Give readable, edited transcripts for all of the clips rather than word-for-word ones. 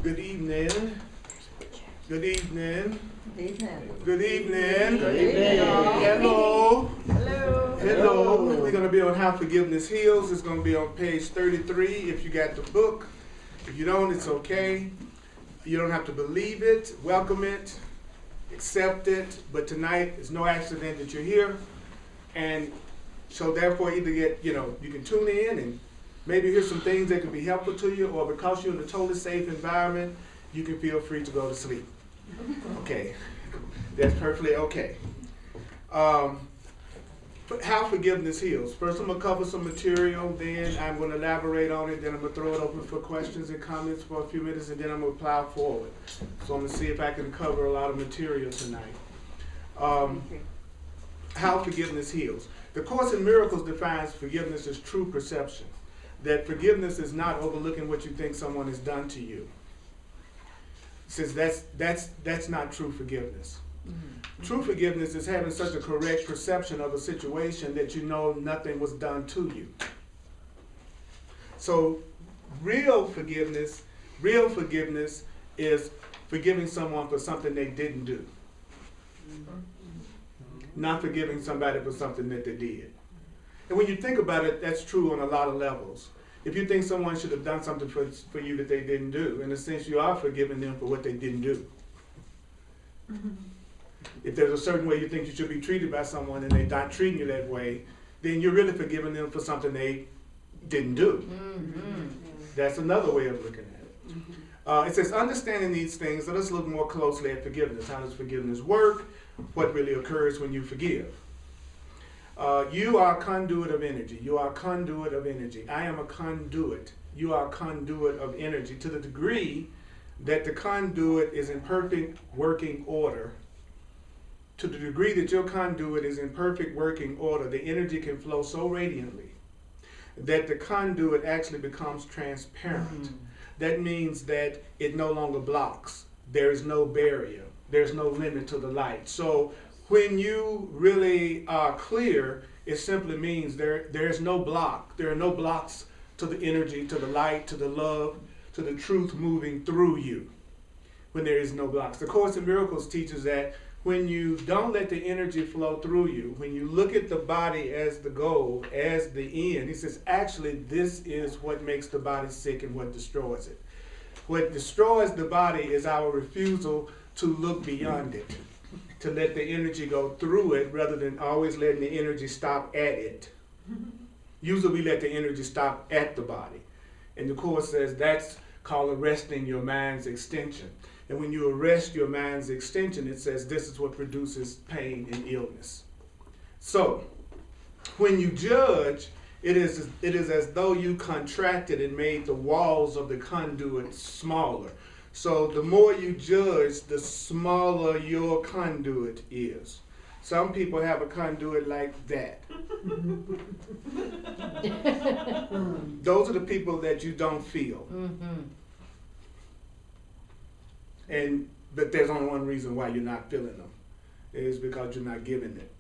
Good evening. Good evening. Good evening. Good evening. Good evening. Hello. Hello. Hello. We're going to be on How Forgiveness Heals. It's going to be on page 33 if you got the book. If you don't, it's okay. You don't have to believe it, welcome it, accept it. But tonight, it's no accident that you're here. And so therefore, either you can tune in and maybe hear some things that could be helpful to you, or because you're in a totally safe environment, you can feel free to go to sleep. Okay, that's perfectly okay. How forgiveness heals. First, I'm going to cover some material, then I'm going to elaborate on it, then I'm going to throw it open for questions and comments for a few minutes, and then I'm going to plow forward. So I'm going to see if I can cover a lot of material tonight. How forgiveness heals. The Course in Miracles defines forgiveness as true perception. That forgiveness is not overlooking what you think someone has done to you. Since that's not true forgiveness. Mm-hmm. True forgiveness is having such a correct perception of a situation that you know nothing was done to you. So real forgiveness is forgiving someone for something they didn't do. Mm-hmm. Not forgiving somebody for something that they did. And when you think about it, that's true on a lot of levels. If you think someone should have done something for you that they didn't do, in a sense you are forgiving them for what they didn't do. Mm-hmm. If there's a certain way you think you should be treated by someone and they're not treating you that way, then you're really forgiving them for something they didn't do. Mm-hmm. That's another way of looking at it. Mm-hmm. It says, understanding these things, let us look more closely at forgiveness. How does forgiveness work? What really occurs when you forgive? You are a conduit of energy. You are a conduit of energy. I am a conduit. You are a conduit of energy to the degree that the conduit is in perfect working order. To the degree that your conduit is in perfect working order, the energy can flow so radiantly that the conduit actually becomes transparent. Mm-hmm. That means that it no longer blocks. There is no barrier. There's no limit to the light. So when you really are clear, it simply means there's no block. There are no blocks to the energy, to the light, to the love, to the truth moving through you. When there is no blocks. The Course in Miracles teaches that when you don't let the energy flow through you, when you look at the body as the goal, as the end, he says, actually, this is what makes the body sick and what destroys it. What destroys the body is our refusal to look beyond it, to let the energy go through it rather than always letting the energy stop at it. Usually we let the energy stop at the body. And the Course says that's called arresting your mind's extension. And when you arrest your mind's extension, it says this is what produces pain and illness. So, when you judge, it is as though you contracted and made the walls of the conduit smaller. So the more you judge, the smaller your conduit is. Some people have a conduit like that. Those are the people that you don't feel. Mm-hmm. But there's only one reason why you're not feeling them. It is because you're not giving it.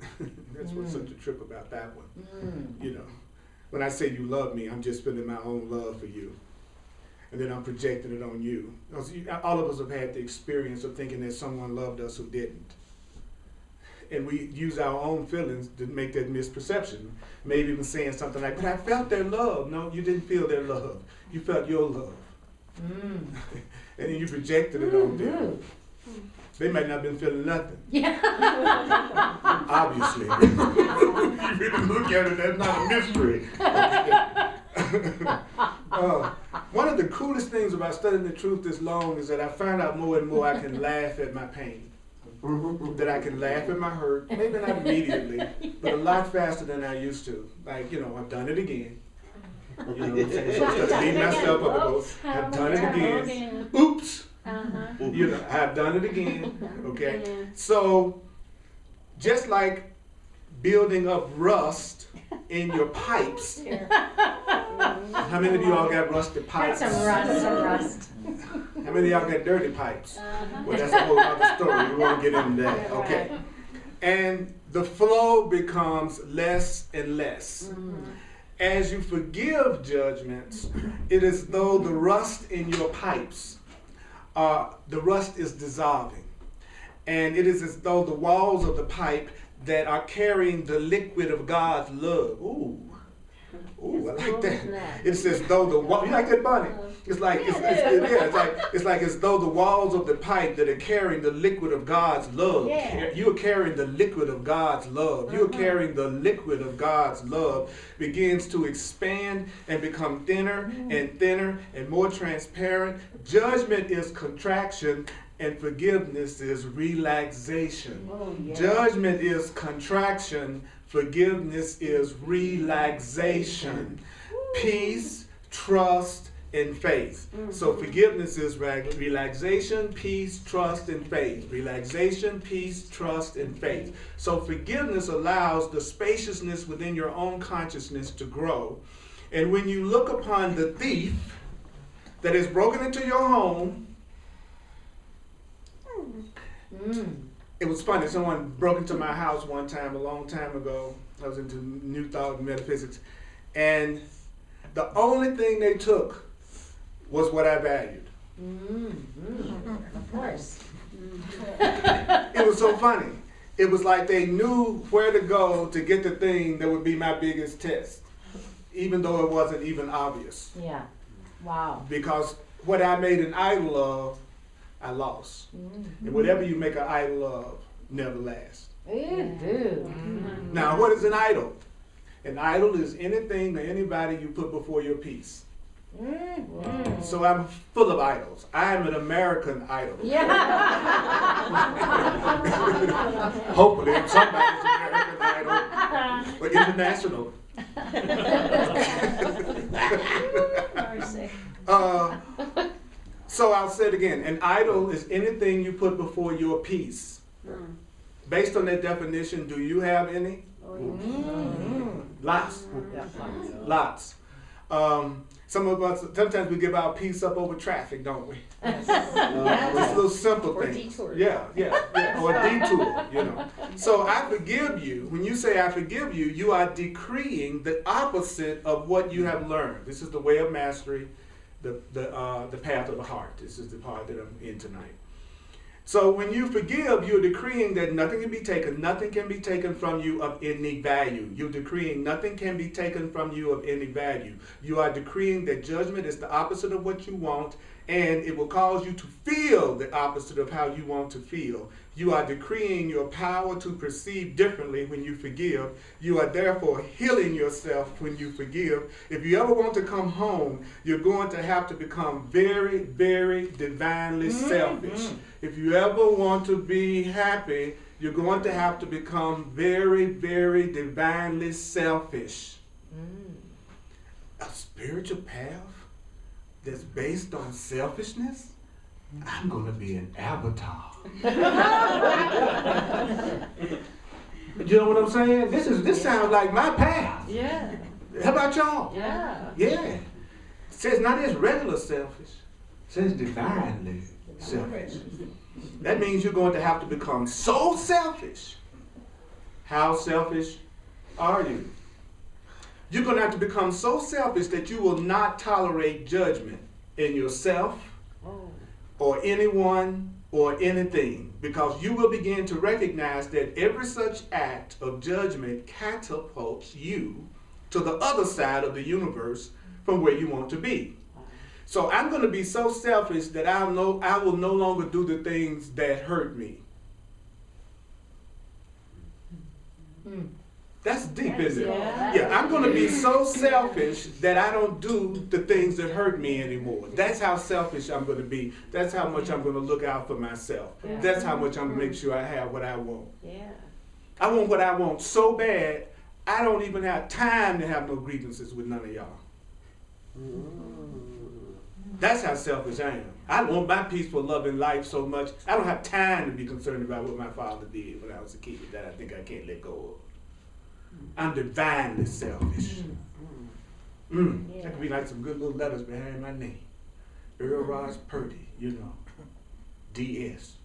That's what's such a trip about that one. You know, when I say you love me, I'm just feeling my own love for you. And then I'm projecting it on you. All of us have had the experience of thinking that someone loved us who didn't. And we use our own feelings to make that misperception. Maybe even saying something like, but I felt their love. No, you didn't feel their love. You felt your love. And then you projected it on them. They might not have been feeling nothing. Yeah. Obviously. You really look at it, that's not a mystery. One of the coolest things about studying the truth this long is that I find out more and more I can laugh at my pain. That I can laugh at my hurt, maybe not immediately, but a lot faster than I used to. Like, I've done it again. You know what I'm saying? So I start to beat myself up and go, I've done it again. Oops. I've done it again. Okay. So just like building up rust in your pipes. How many of you all got rusted pipes? Got some rust. How many of y'all got dirty pipes? Well, that's a whole other story. We won't get into that. Okay. And the flow becomes less and less. As you forgive judgments, it is though the rust in your pipes the rust is dissolving. And it is as though the walls of the pipe that are carrying the liquid of God's love. Ooh. Ooh, I like that. It's as though the wall. You like that, Bonnie? It's like it's like as though the walls of the pipe that are carrying the liquid of God's love. Yeah. You are carrying the liquid of God's love. You are carrying the liquid of God's love begins to expand and become thinner and thinner and more transparent. Judgment is contraction. And forgiveness is relaxation. Oh, yeah. Judgment is contraction. Forgiveness is relaxation. Peace, trust, and faith. So forgiveness is relaxation, peace, trust, and faith. Relaxation, peace, trust, and faith. So forgiveness allows the spaciousness within your own consciousness to grow. And when you look upon the thief that is broken into your home, it was funny. Someone broke into my house one time, a long time ago. I was into New Thought and metaphysics. And the only thing they took was what I valued. Of course. It was so funny. It was like they knew where to go to get the thing that would be my biggest test, even though it wasn't even obvious. Yeah. Wow. Because what I made an idol of, I lost. And whatever you make an idol of never lasts. Now, what is an idol? An idol is anything or anybody you put before your peace. So I'm full of idols. I am an American idol. Yeah. Hopefully, somebody's American idol, but international. So I'll say it again. An idol is anything you put before your peace. Based on that definition, do you have any? Lots. Lots. Some of us, sometimes we give our peace up over traffic, don't we? Just little simple things. Or detour. Yeah. Or a detour, you know. So I forgive you. When you say I forgive you, you are decreeing the opposite of what you have learned. This is the way of mastery. The path of the heart. This is the part that I'm in tonight. So when you forgive, you're decreeing that nothing can be taken from you of any value. You're decreeing nothing can be taken from you of any value. You are decreeing that judgment is the opposite of what you want, and it will cause you to feel the opposite of how you want to feel. You are decreeing your power to perceive differently when you forgive. You are therefore healing yourself when you forgive. If you ever want to come home, you're going to have to become very, very divinely selfish. If you ever want to be happy, you're going to have to become very, very divinely selfish. A spiritual path that's based on selfishness? I'm going to be an avatar. You know what I'm saying? This sounds like my path. Yeah. How about y'all? Yeah. Yeah. It says not as regular selfish. It says divinely selfish. That means you're going to have to become so selfish. How selfish are you? You're going to have to become so selfish that you will not tolerate judgment in yourself or anyone or anything, because you will begin to recognize that every such act of judgment catapults you to the other side of the universe from where you want to be. So I'm going to be so selfish that I will no longer do the things that hurt me. That's deep, isn't it? Yeah, I'm going to be so selfish that I don't do the things that hurt me anymore. That's how selfish I'm going to be. That's how much I'm going to look out for myself. That's how much I'm going to make sure I have what I want. I want what I want so bad, I don't even have time to have no grievances with none of y'all. That's how selfish I am. I want my peaceful, loving life so much, I don't have time to be concerned about what my father did when I was a kid that I think I can't let go of. I'm divinely selfish. That could be like some good little letters behind my name. Earl Purdy, you know. DS.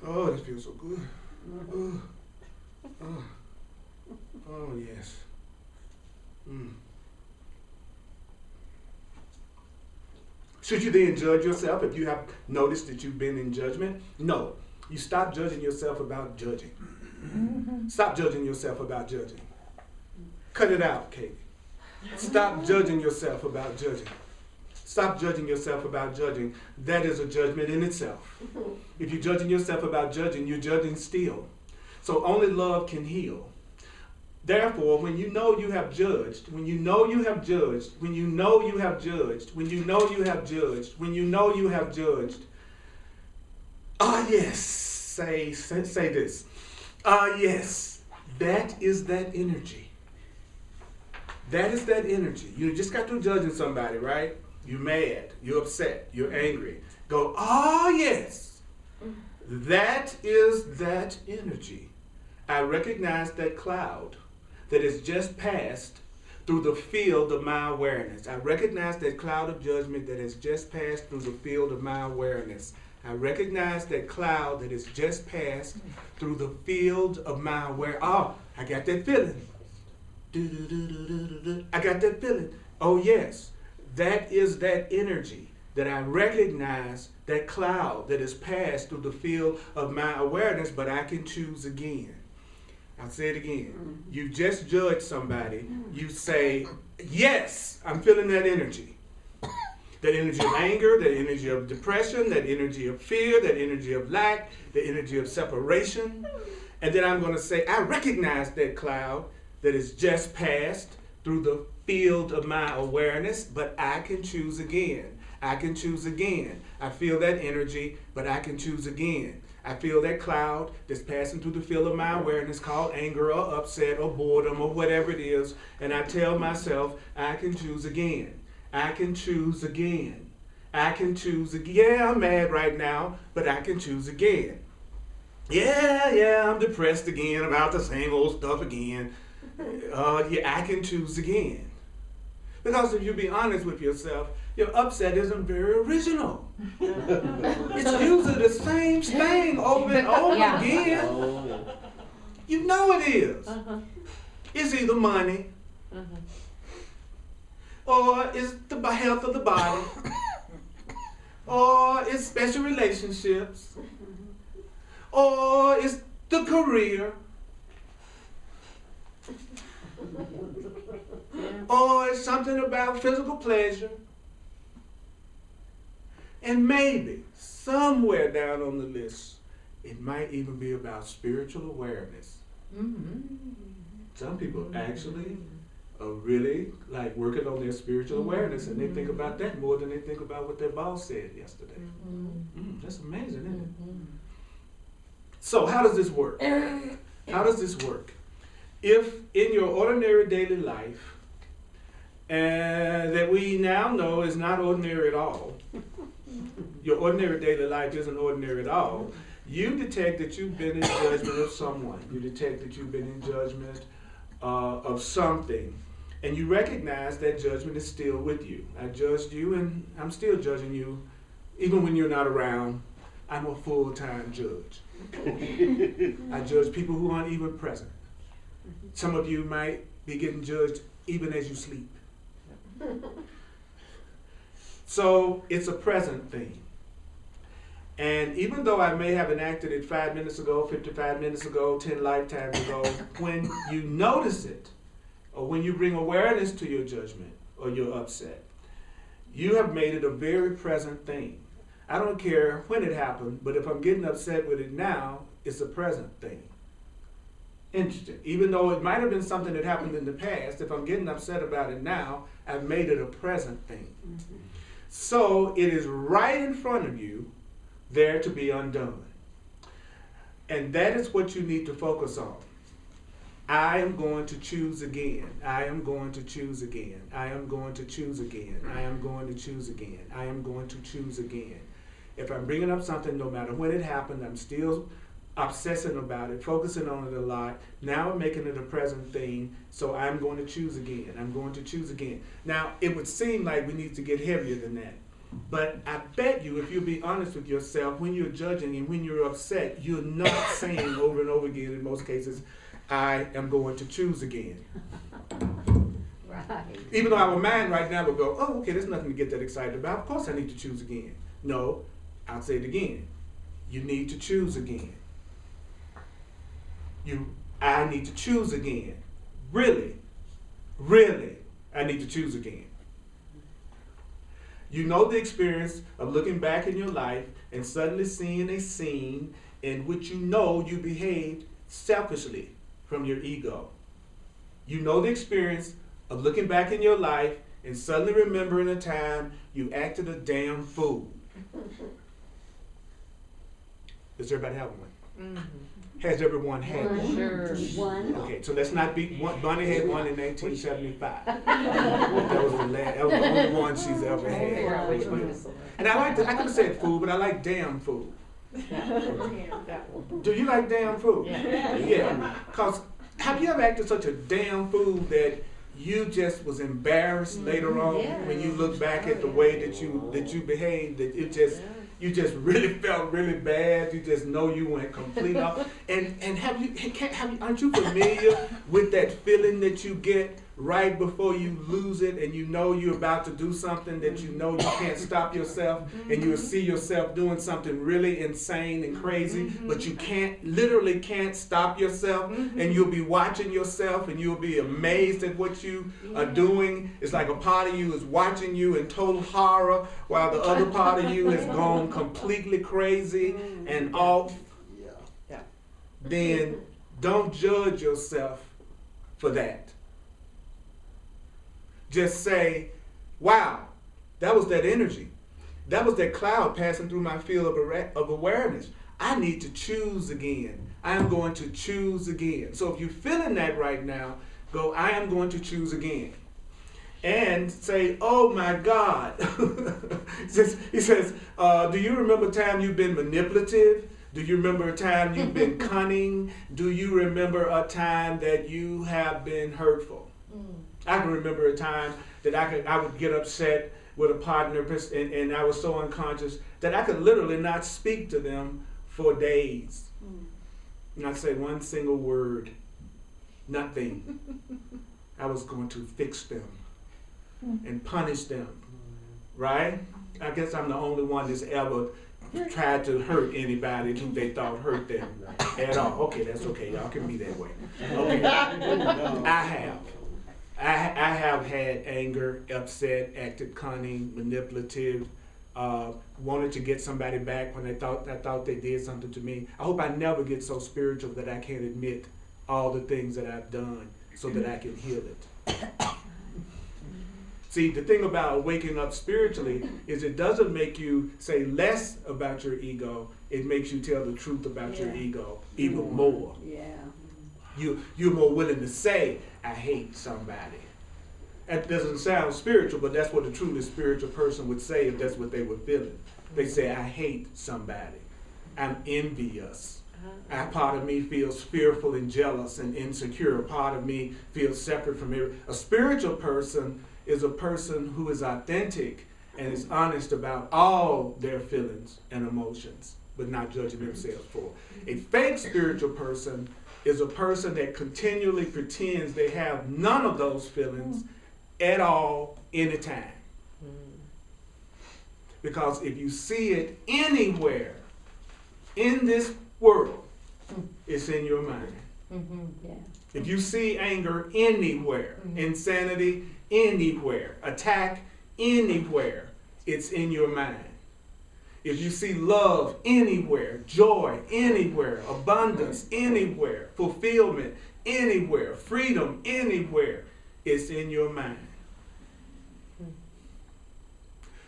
Oh, this feels so good. Oh, yes. Should you then judge yourself if you have noticed that you've been in judgment? No. You stop judging yourself about judging. Stop judging yourself about judging. Cut it out, Katie. Stop judging yourself about judging. Stop judging yourself about judging. That is a judgment in itself. If you're judging yourself about judging, you're judging still. So only love can heal. Therefore, when you know you have judged, when you know you have judged, when you know you have judged, when you know you have judged, when you know you have judged, yes, say this. Yes, that is that energy. That is that energy. You just got through judging somebody, right? You're mad, you're upset, you're angry. Go, yes, that is that energy. I recognize that cloud that has just passed through the field of my awareness. I recognize that cloud of judgment that has just passed through the field of my awareness. I recognize that cloud that has just passed through the field of my awareness. Oh, I got that feeling. I got that feeling. Oh, yes. That is that energy that I recognize, that cloud that has passed through the field of my awareness, but I can choose again. I'll say it again. You just judge somebody. You say, yes, I'm feeling that energy. That energy of anger, that energy of depression, that energy of fear, that energy of lack, the energy of separation. And then I'm going to say, I recognize that cloud that has just passed through the field of my awareness, but I can choose again. I can choose again. I feel that energy, but I can choose again. I feel that cloud that's passing through the field of my awareness called anger or upset or boredom or whatever it is, and I tell myself, I can choose again. I can choose again. I can choose again. Yeah, I'm mad right now, but I can choose again. Yeah, I'm depressed again about the same old stuff again. I can choose again. Because if you be honest with yourself, your upset isn't very original. It's usually the same thing over and over again. You know it is. It's either money, or it's the health of the body, or it's special relationships, or it's the career, or it's something about physical pleasure. And maybe somewhere down on the list, it might even be about spiritual awareness. Some people actually are really like working on their spiritual awareness, and they think about that more than they think about what their boss said yesterday. That's amazing, isn't it? So how does this work? How does this work? If in your ordinary daily life, and that we now know is not ordinary at all, your ordinary daily life isn't ordinary at all, you detect that you've been in judgment of someone. You detect that you've been in judgment of something. And you recognize that judgment is still with you. I judged you and I'm still judging you. Even when you're not around, I'm a full-time judge. I judge people who aren't even present. Some of you might be getting judged even as you sleep. So it's a present thing. And even though I may have enacted it 5 minutes ago, 55 minutes ago, 10 lifetimes ago, when you notice it, or when you bring awareness to your judgment or your upset, you have made it a very present thing. I don't care when it happened, but if I'm getting upset with it now, it's a present thing. Interesting. Even though it might have been something that happened in the past, if I'm getting upset about it now, I've made it a present thing. So it is right in front of you, there to be undone. And that is what you need to focus on. I am going to choose again. I am going to choose again. I am going to choose again. I am going to choose again. I am going to choose again. If I'm bringing up something, no matter when it happened, I'm still obsessing about it, focusing on it a lot. Now I'm making it a present thing, so I'm going to choose again. I'm going to choose again. Now, it would seem like we need to get heavier than that. But I bet you, if you'll be honest with yourself, when you're judging and when you're upset, you're not saying over and over again, in most cases, I am going to choose again. Right. Even though our mind right now will go, oh, okay, there's nothing to get that excited about. Of course I need to choose again. No, I'll say it again. You need to choose again. I need to choose again. Really, I need to choose again. You know the experience of looking back in your life and suddenly seeing a scene in which you know you behaved selfishly from your ego. You know the experience of looking back in your life and suddenly remembering a time you acted a damn fool. Does everybody have one? Mm-hmm. Has everyone had one? Sure. One. Okay, so let's not be one. Bunny had one in 1975. That was the only one she's ever had. And I could have said fool, but I like damn fool. Do you like damn fool? Yeah. Because have you ever acted such a damn fool that you just was embarrassed later on when you look back at the way that you behaved, that you just really felt really bad. You just know you went completely off. And aren't you familiar with that feeling that you get right before you lose it, and you know you're about to do something that you know you can't stop yourself, and you'll see yourself doing something really insane and crazy, but you literally can't stop yourself, and you'll be watching yourself and you'll be amazed at what you are doing. It's like a part of you is watching you in total horror while the other part of you has gone completely crazy and off. Then don't judge yourself for that. Just say, wow, that was that energy. That was that cloud passing through my field of awareness. I need to choose again. I am going to choose again. So if you're feeling that right now, go, I am going to choose again. And say, oh my God. He says, do you remember a time you've been manipulative? Do you remember a time you've been cunning? Do you remember a time that you have been hurtful? I can remember a time that I would get upset with a partner, and I was so unconscious that I could literally not speak to them for days. Not say one single word, nothing. I was going to fix them and punish them, right? I guess I'm the only one that's ever tried to hurt anybody who they thought hurt them at all. Okay, that's okay. Y'all can be that way. Okay, I have had anger, upset, acted cunning, manipulative, wanted to get somebody back when I thought they did something to me. I hope I never get so spiritual that I can't admit all the things that I've done so that I can heal it. See, the thing about waking up spiritually is it doesn't make you say less about your ego. It makes you tell the truth about your ego even more. You're more willing to say, I hate somebody. That doesn't sound spiritual, but that's what a truly spiritual person would say if that's what they were feeling. They say, I hate somebody. I'm envious. A part of me feels fearful and jealous and insecure. A part of me feels separate from everyone. A spiritual person is a person who is authentic and is honest about all their feelings and emotions, but not judging themselves for it. A fake spiritual person is a person that continually pretends they have none of those feelings at all, anytime. Because if you see it anywhere in this world, it's in your mind. If you see anger anywhere, insanity anywhere, attack anywhere, it's in your mind. If you see love anywhere, joy anywhere, abundance anywhere, fulfillment anywhere, freedom anywhere, it's in your mind.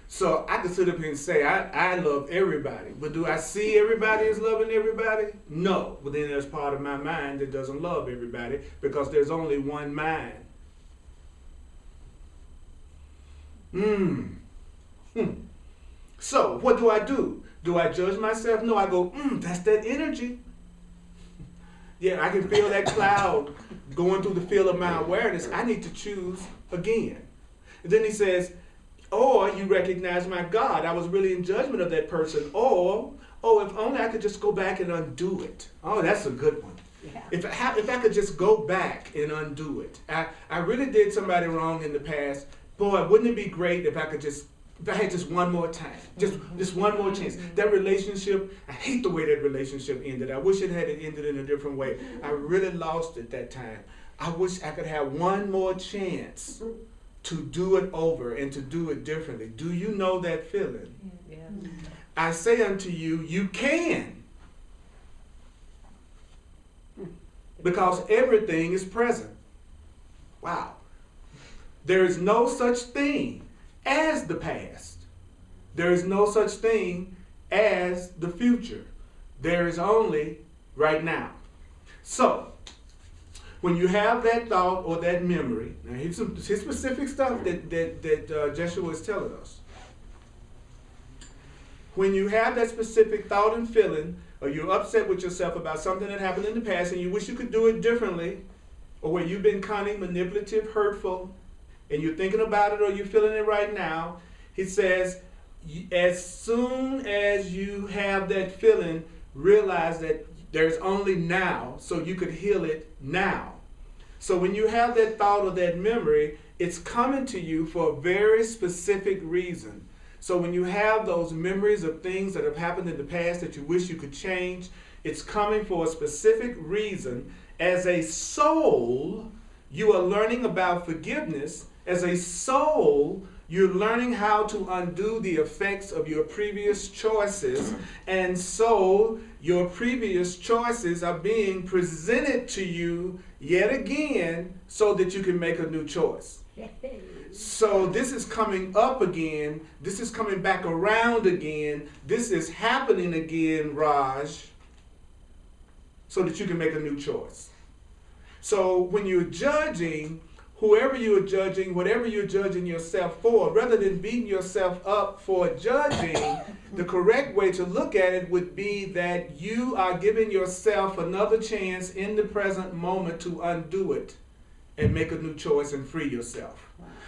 So I can sit up here and say, I love everybody, but do I see everybody as loving everybody? No, but then there's part of my mind that doesn't love everybody because there's only one mind. So what do? Do I judge myself? No, I go, that's that energy. Yeah, I can feel that cloud going through the field of my awareness. I need to choose again. And then he says, or you recognize, my God, I was really in judgment of that person. Or, if only I could just go back and undo it. Oh, that's a good one. Yeah. If I could just go back and undo it. I really did somebody wrong in the past. Boy, wouldn't it be great if I had just one more time, just one more chance. That relationship, I hate the way that relationship ended. I wish it had ended in a different way. I really lost it that time. I wish I could have one more chance to do it over and to do it differently. Do you know that feeling? Yeah. I say unto you, you can. Because everything is present. Wow. There is no such thing as the past. There is no such thing as the future. There is only right now. So, when you have that thought or that memory, now here's specific stuff that Joshua is telling us. When you have that specific thought and feeling, or you're upset with yourself about something that happened in the past and you wish you could do it differently, or where you've been cunning, manipulative, hurtful, and you're thinking about it or you're feeling it right now, he says, as soon as you have that feeling, realize that there's only now, so you could heal it now. So when you have that thought or that memory, it's coming to you for a very specific reason. So when you have those memories of things that have happened in the past that you wish you could change, it's coming for a specific reason. As a soul, you are learning about forgiveness. As a soul, you're learning how to undo the effects of your previous choices. And so your previous choices are being presented to you yet again so that you can make a new choice. So this is coming up again. This is coming back around again. This is happening again, Raj, so that you can make a new choice. So when you're judging, whoever you're judging, whatever you're judging yourself for, rather than beating yourself up for judging, the correct way to look at it would be that you are giving yourself another chance in the present moment to undo it and make a new choice and free yourself.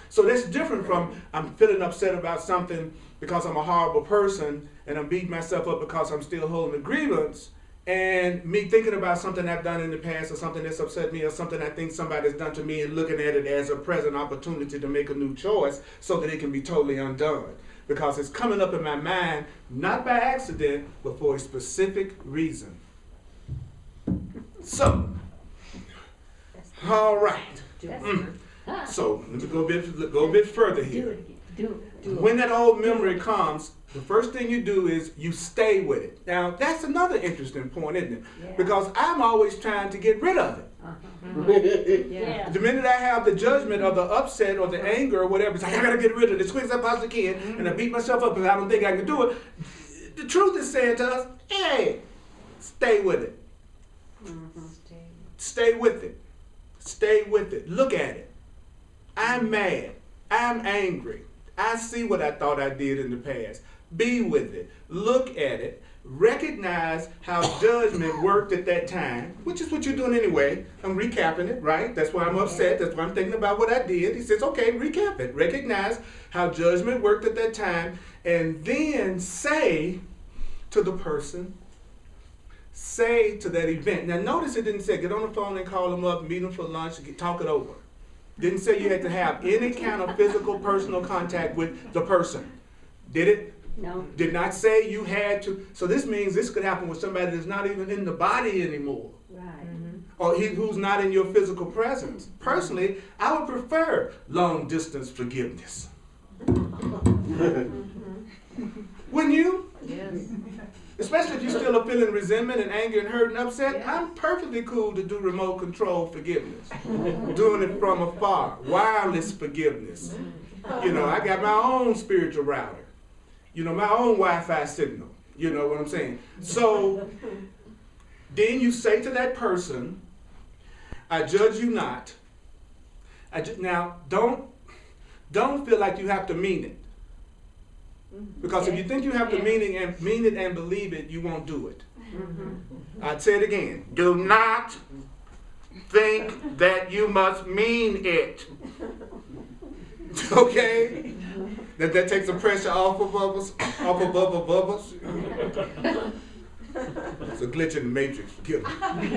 So that's different from I'm feeling upset about something because I'm a horrible person and I'm beating myself up because I'm still holding a grievance, and me thinking about something I've done in the past or something that's upset me or something I think somebody's done to me and looking at it as a present opportunity to make a new choice so that it can be totally undone. Because it's coming up in my mind, not by accident, but for a specific reason. So, all right. So let me go a bit further here. When that old memory comes, the first thing you do is you stay with it. Now, that's another interesting point, isn't it? Yeah. Because I'm always trying to get rid of it. Yeah. The minute I have the judgment or the upset or the anger or whatever, it's like, I gotta get rid of it as quick as I possibly can, and I beat myself up because I don't think I can do it. The truth is saying to us, hey, stay with it. Stay with it. Stay with it. Look at it. I'm mad. I'm angry. I see what I thought I did in the past. Be with it. Look at it. Recognize how judgment worked at that time, which is what you're doing anyway. I'm recapping it, right? That's why I'm upset. That's why I'm thinking about what I did. He says, okay, recap it. Recognize how judgment worked at that time, and then say to the person, say to that event. Now notice it didn't say get on the phone and call them up, meet them for lunch, and talk it over. Didn't say you had to have any kind of physical, personal contact with the person. Did it? No. Did not say you had to. So this means this could happen with somebody that's not even in the body anymore. Right. Or who's not in your physical presence. Personally, I would prefer long distance forgiveness. Wouldn't you? Yes. Especially if you still are feeling resentment and anger and hurt and upset, yeah. I'm perfectly cool to do remote control forgiveness. Doing it from afar. Wireless forgiveness. You know, I got my own spiritual router. You know, my own Wi-Fi signal. You know what I'm saying? So, then you say to that person, I judge you not. Now, don't feel like you have to mean it. Because if you think you have to mean it and believe it, you won't do it. I'd say it again. Do not think that you must mean it. Okay? That takes the pressure off of us, It's a glitch in the matrix. Forgive me.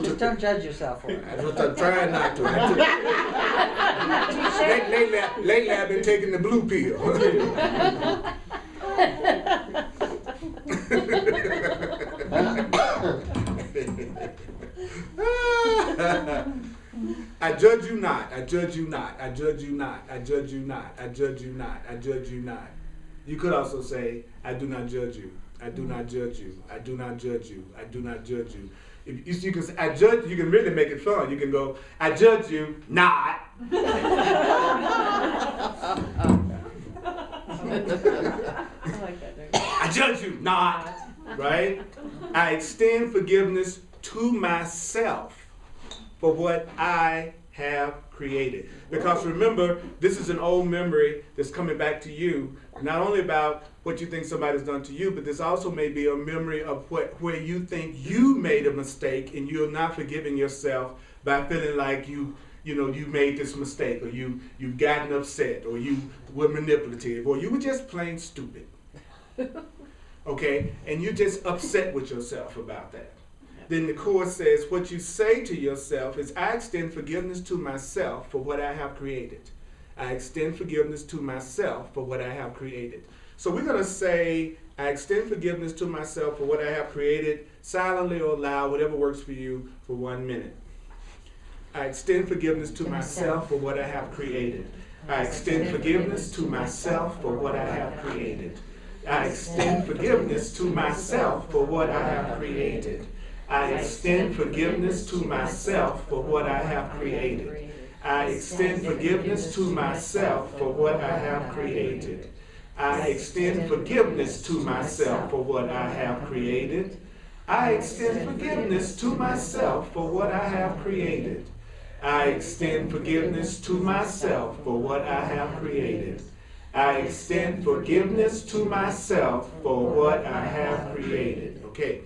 Just don't judge yourself for it. I'm trying not to. Lately I've been taking the blue pill. I judge you not, I judge you not, I judge you not, I judge you not, I judge you not, I judge you not. You could also say, I do not judge you, I do not judge you, I do not judge you, I do not judge you. If you can say, I judge, you can really make it fun. You can go, I judge you not. I judge you not, right? I extend forgiveness to myself for what I have created. Because remember, this is an old memory that's coming back to you, not only about what you think somebody's done to you, but this also may be a memory of where you think you made a mistake and you're not forgiving yourself by feeling like you made this mistake, or you've gotten upset, or you were manipulative, or you were just plain stupid. Okay? And you're just upset with yourself about that. Then the Course says, what you say to yourself is, I extend forgiveness to myself for what I have created. I extend forgiveness to myself for what I have created. So we're going to say, I extend forgiveness to myself for what I have created, silently or loud, whatever works for you, for 1 minute. I extend forgiveness to myself for what I have created. I extend forgiveness to myself for what I have created. I extend forgiveness to myself for what I have created. I extend forgiveness to myself for what I have created. I extend forgiveness to myself for what I have created. I extend forgiveness to myself for what I have created. I extend forgiveness to myself for what I have created. I extend forgiveness to myself for what I have created. I extend forgiveness to myself for what I have created. Okay.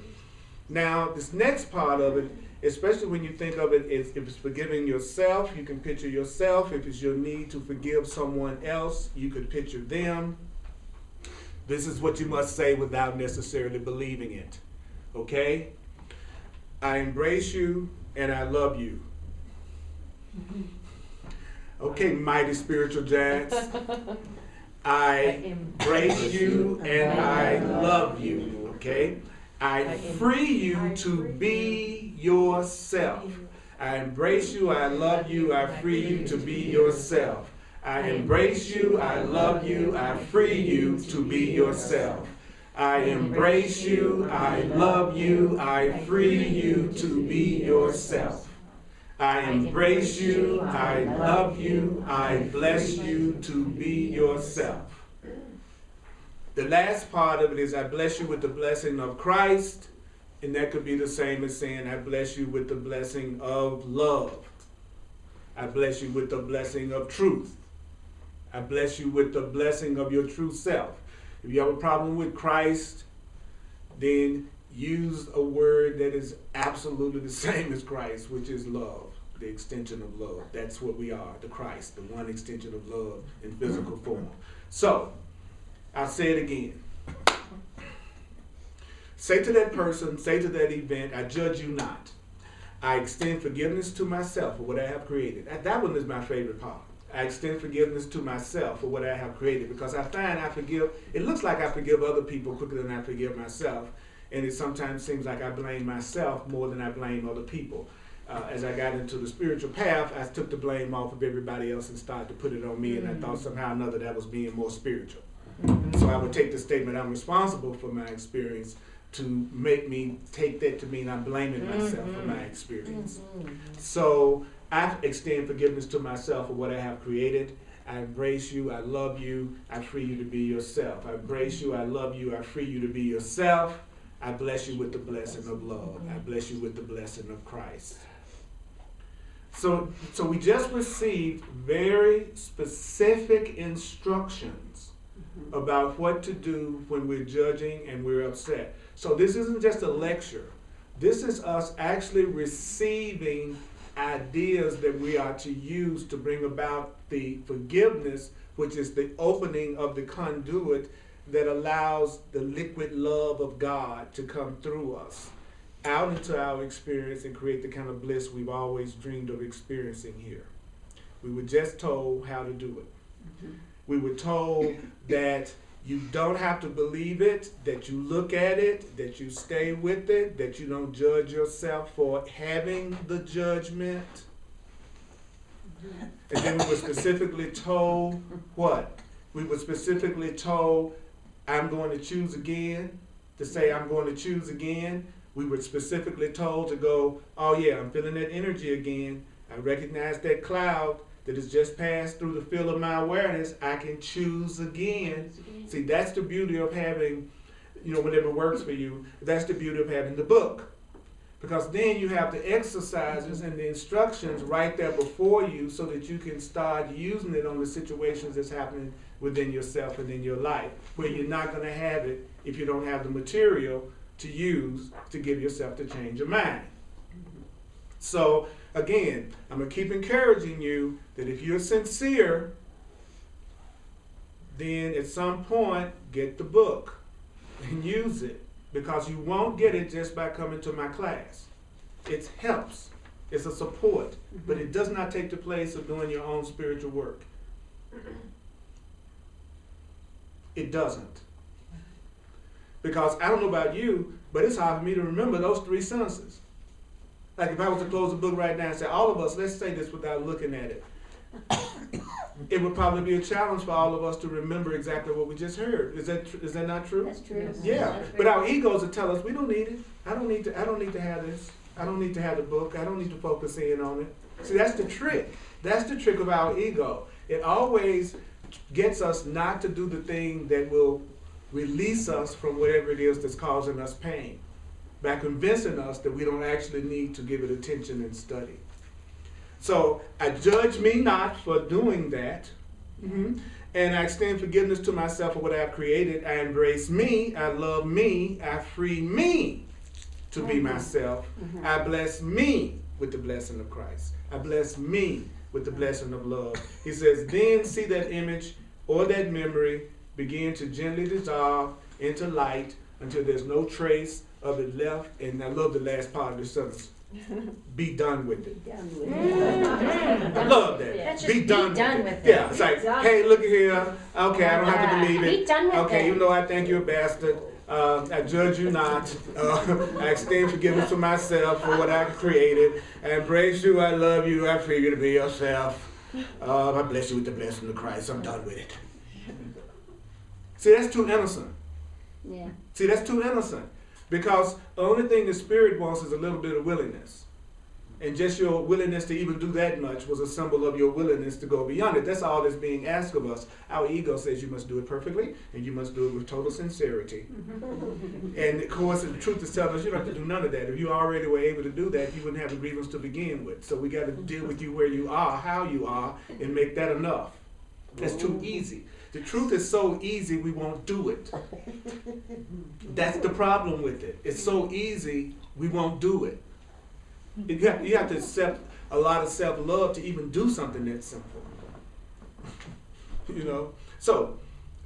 Now, this next part of it, especially when you think of it, if it's forgiving yourself, you can picture yourself. If it's your need to forgive someone else, you could picture them. This is what you must say without necessarily believing it. Okay? I embrace you and I love you. Okay, mighty spiritual giants. I embrace you and I love you. Okay? I free you to be yourself. I embrace you, I love you, I free you to be yourself. I embrace you, I love you, I free you to be yourself. I embrace you, I love you, I free you to be yourself. I embrace you, I love you, I bless you to be yourself. The last part of it is, I bless you with the blessing of Christ, and that could be the same as saying, I bless you with the blessing of love. I bless you with the blessing of truth. I bless you with the blessing of your true self. If you have a problem with Christ, then use a word that is absolutely the same as Christ, which is love, the extension of love. That's what we are, the Christ, the one extension of love in physical form. So, I'll say it again. Say to that person, say to that event, I judge you not. I extend forgiveness to myself for what I have created. That one is my favorite part. I extend forgiveness to myself for what I have created, because I find it looks like I forgive other people quicker than I forgive myself. And it sometimes seems like I blame myself more than I blame other people. As I got into the spiritual path, I took the blame off of everybody else and started to put it on me, and I thought somehow or another that was being more spiritual. So I would take the statement, I'm responsible for my experience, to make me take that to mean I'm blaming myself for my experience. So I extend forgiveness to myself for what I have created. I embrace you, I love you, I free you to be yourself. I embrace you, I love you, I free you to be yourself. I bless you with the blessing of love. I bless you with the blessing of Christ. So we just received very specific instructions about what to do when we're judging and we're upset. So this isn't just a lecture. This is us actually receiving ideas that we are to use to bring about the forgiveness, which is the opening of the conduit that allows the liquid love of God to come through us out into our experience and create the kind of bliss we've always dreamed of experiencing here. We were just told how to do it. We were told that you don't have to believe it, that you look at it, that you stay with it, that you don't judge yourself for having the judgment. And then we were specifically told what? We were specifically told, I'm going to choose again, to say I'm going to choose again. We were specifically told to go, oh yeah, I'm feeling that energy again. I recognize that cloud that has just passed through the field of my awareness. I can choose again. See, that's the beauty of having, whenever it works for you, that's the beauty of having the book. Because then you have the exercises and the instructions right there before you so that you can start using it on the situations that's happening within yourself and in your life, where you're not going to have it if you don't have the material to use to give yourself the change of mind. So again, I'm going to keep encouraging you that if you're sincere, then at some point get the book and use it, because you won't get it just by coming to my class. It helps. It's a support, but it does not take the place of doing your own spiritual work. It doesn't. Because I don't know about you, but it's hard for me to remember those 3 sentences. Like if I was to close the book right now and say, all of us, let's say this without looking at it. It would probably be a challenge for all of us to remember exactly what we just heard. Is that not true? That's true. Yeah. But our egos will tell us we don't need it. I don't need to have this. I don't need to have the book. I don't need to focus in on it. See, that's the trick. That's the trick of our ego. It always gets us not to do the thing that will release us from whatever it is that's causing us pain, by convincing us that we don't actually need to give it attention and study. So I judge me not for doing that. And I extend forgiveness to myself for what I've created. I embrace me. I love me. I free me to be myself. I bless me with the blessing of Christ. I bless me with the blessing of love. He says, then see that image or that memory begin to gently dissolve into light until there's no trace of it left. And I love the last part of the sentence. Be done with it. I love that. Be done with it. Yeah, it's like, hey, look at here. Okay, I don't have to believe it. Be done with it. Okay, even though I think you're a bastard, I judge you not. I extend forgiveness to myself for what I created. I embrace you. I love you. I free you to be yourself. I bless you with the blessing of Christ. I'm done with it. See, that's too innocent. Yeah. See, that's too innocent. Because the only thing the Spirit wants is a little bit of willingness. And just your willingness to even do that much was a symbol of your willingness to go beyond it. That's all that's being asked of us. Our ego says you must do it perfectly, and you must do it with total sincerity. And of course, the truth is telling us you don't have to do none of that. If you already were able to do that, you wouldn't have a grievance to begin with. So we got to deal with you where you are, how you are, and make that enough. That's too easy. The truth is so easy, we won't do it. That's the problem with it. It's so easy, we won't do it. You have to accept a lot of self-love to even do something that simple. So,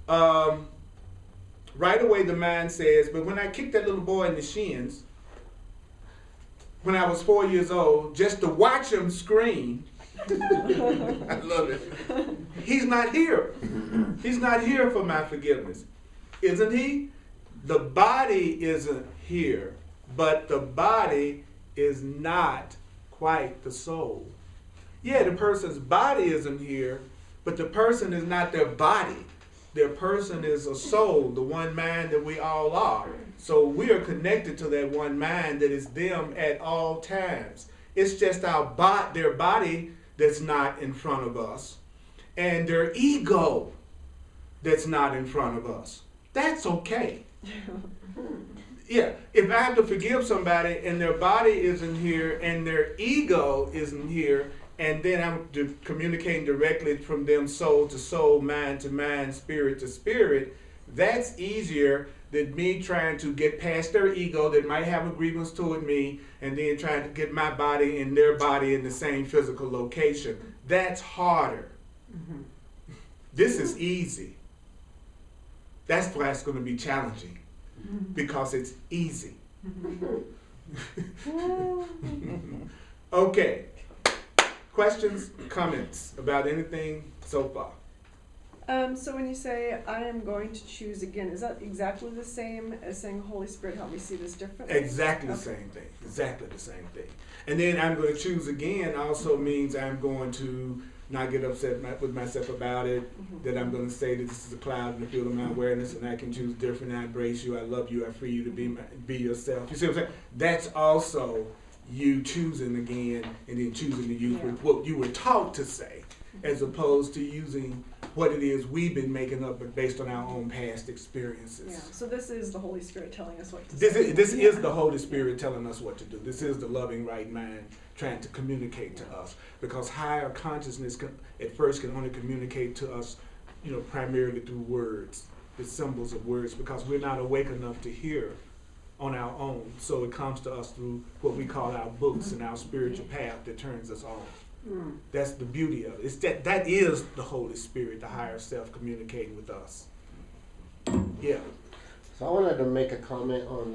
right away the mind says, but when I kicked that little boy in the shins, when I was 4 years old, just to watch him scream, I love it. He's not here. He's not here for my forgiveness. Isn't he? The body isn't here, but the body is not quite the soul. Yeah, the person's body isn't here, but the person is not their body. Their person is a soul, the one mind that we all are. So we are connected to that one mind that is them at all times. It's just their body that's not in front of us, and their ego that's not in front of us. That's okay. Yeah, if I have to forgive somebody and their body isn't here and their ego isn't here, and then I'm communicating directly from them soul to soul, mind to mind, spirit to spirit, that's easier than me trying to get past their ego that might have a grievance toward me and then trying to get my body and their body in the same physical location. That's harder. This is easy. That's why it's going to be challenging, because it's easy. Okay. Questions, comments about anything so far? So when you say, I am going to choose again, is that exactly the same as saying, Holy Spirit, help me see this differently? Exactly the same thing. Exactly the same thing. And then I'm going to choose again also means I'm going to not get upset with myself about it, that I'm going to say that this is a cloud in the field of my awareness and I can choose different. I embrace you, I love you, I free you to be yourself. You see what I'm saying? That's also you choosing again and then choosing to use what you were taught to say, as opposed to using what it is we've been making up but based on our own past experiences. Yeah. So this is the Holy Spirit telling us what to say. This is the Holy Spirit telling us what to do. This is the loving right mind trying to communicate to us, because higher consciousness at first can only communicate to us, primarily through words, the symbols of words, because we're not awake enough to hear on our own. So it comes to us through what we call our books and our spiritual path that turns us on. That's the beauty of it. It's that is the Holy Spirit, the higher self communicating with us. Yeah. So I wanted to make a comment on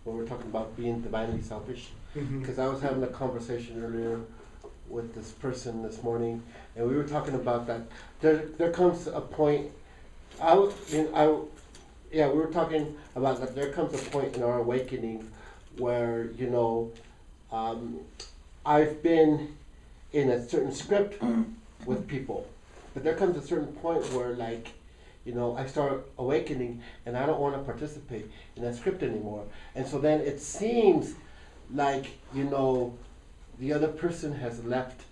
when we're talking about being divinely selfish, because I was having a conversation earlier with this person this morning, and we were talking about that. There comes a point. We were talking about that. There comes a point in our awakening where I've been in a certain script with people, but there comes a certain point where I start awakening and I don't want to participate in that script anymore. And so then it seems like, the other person has left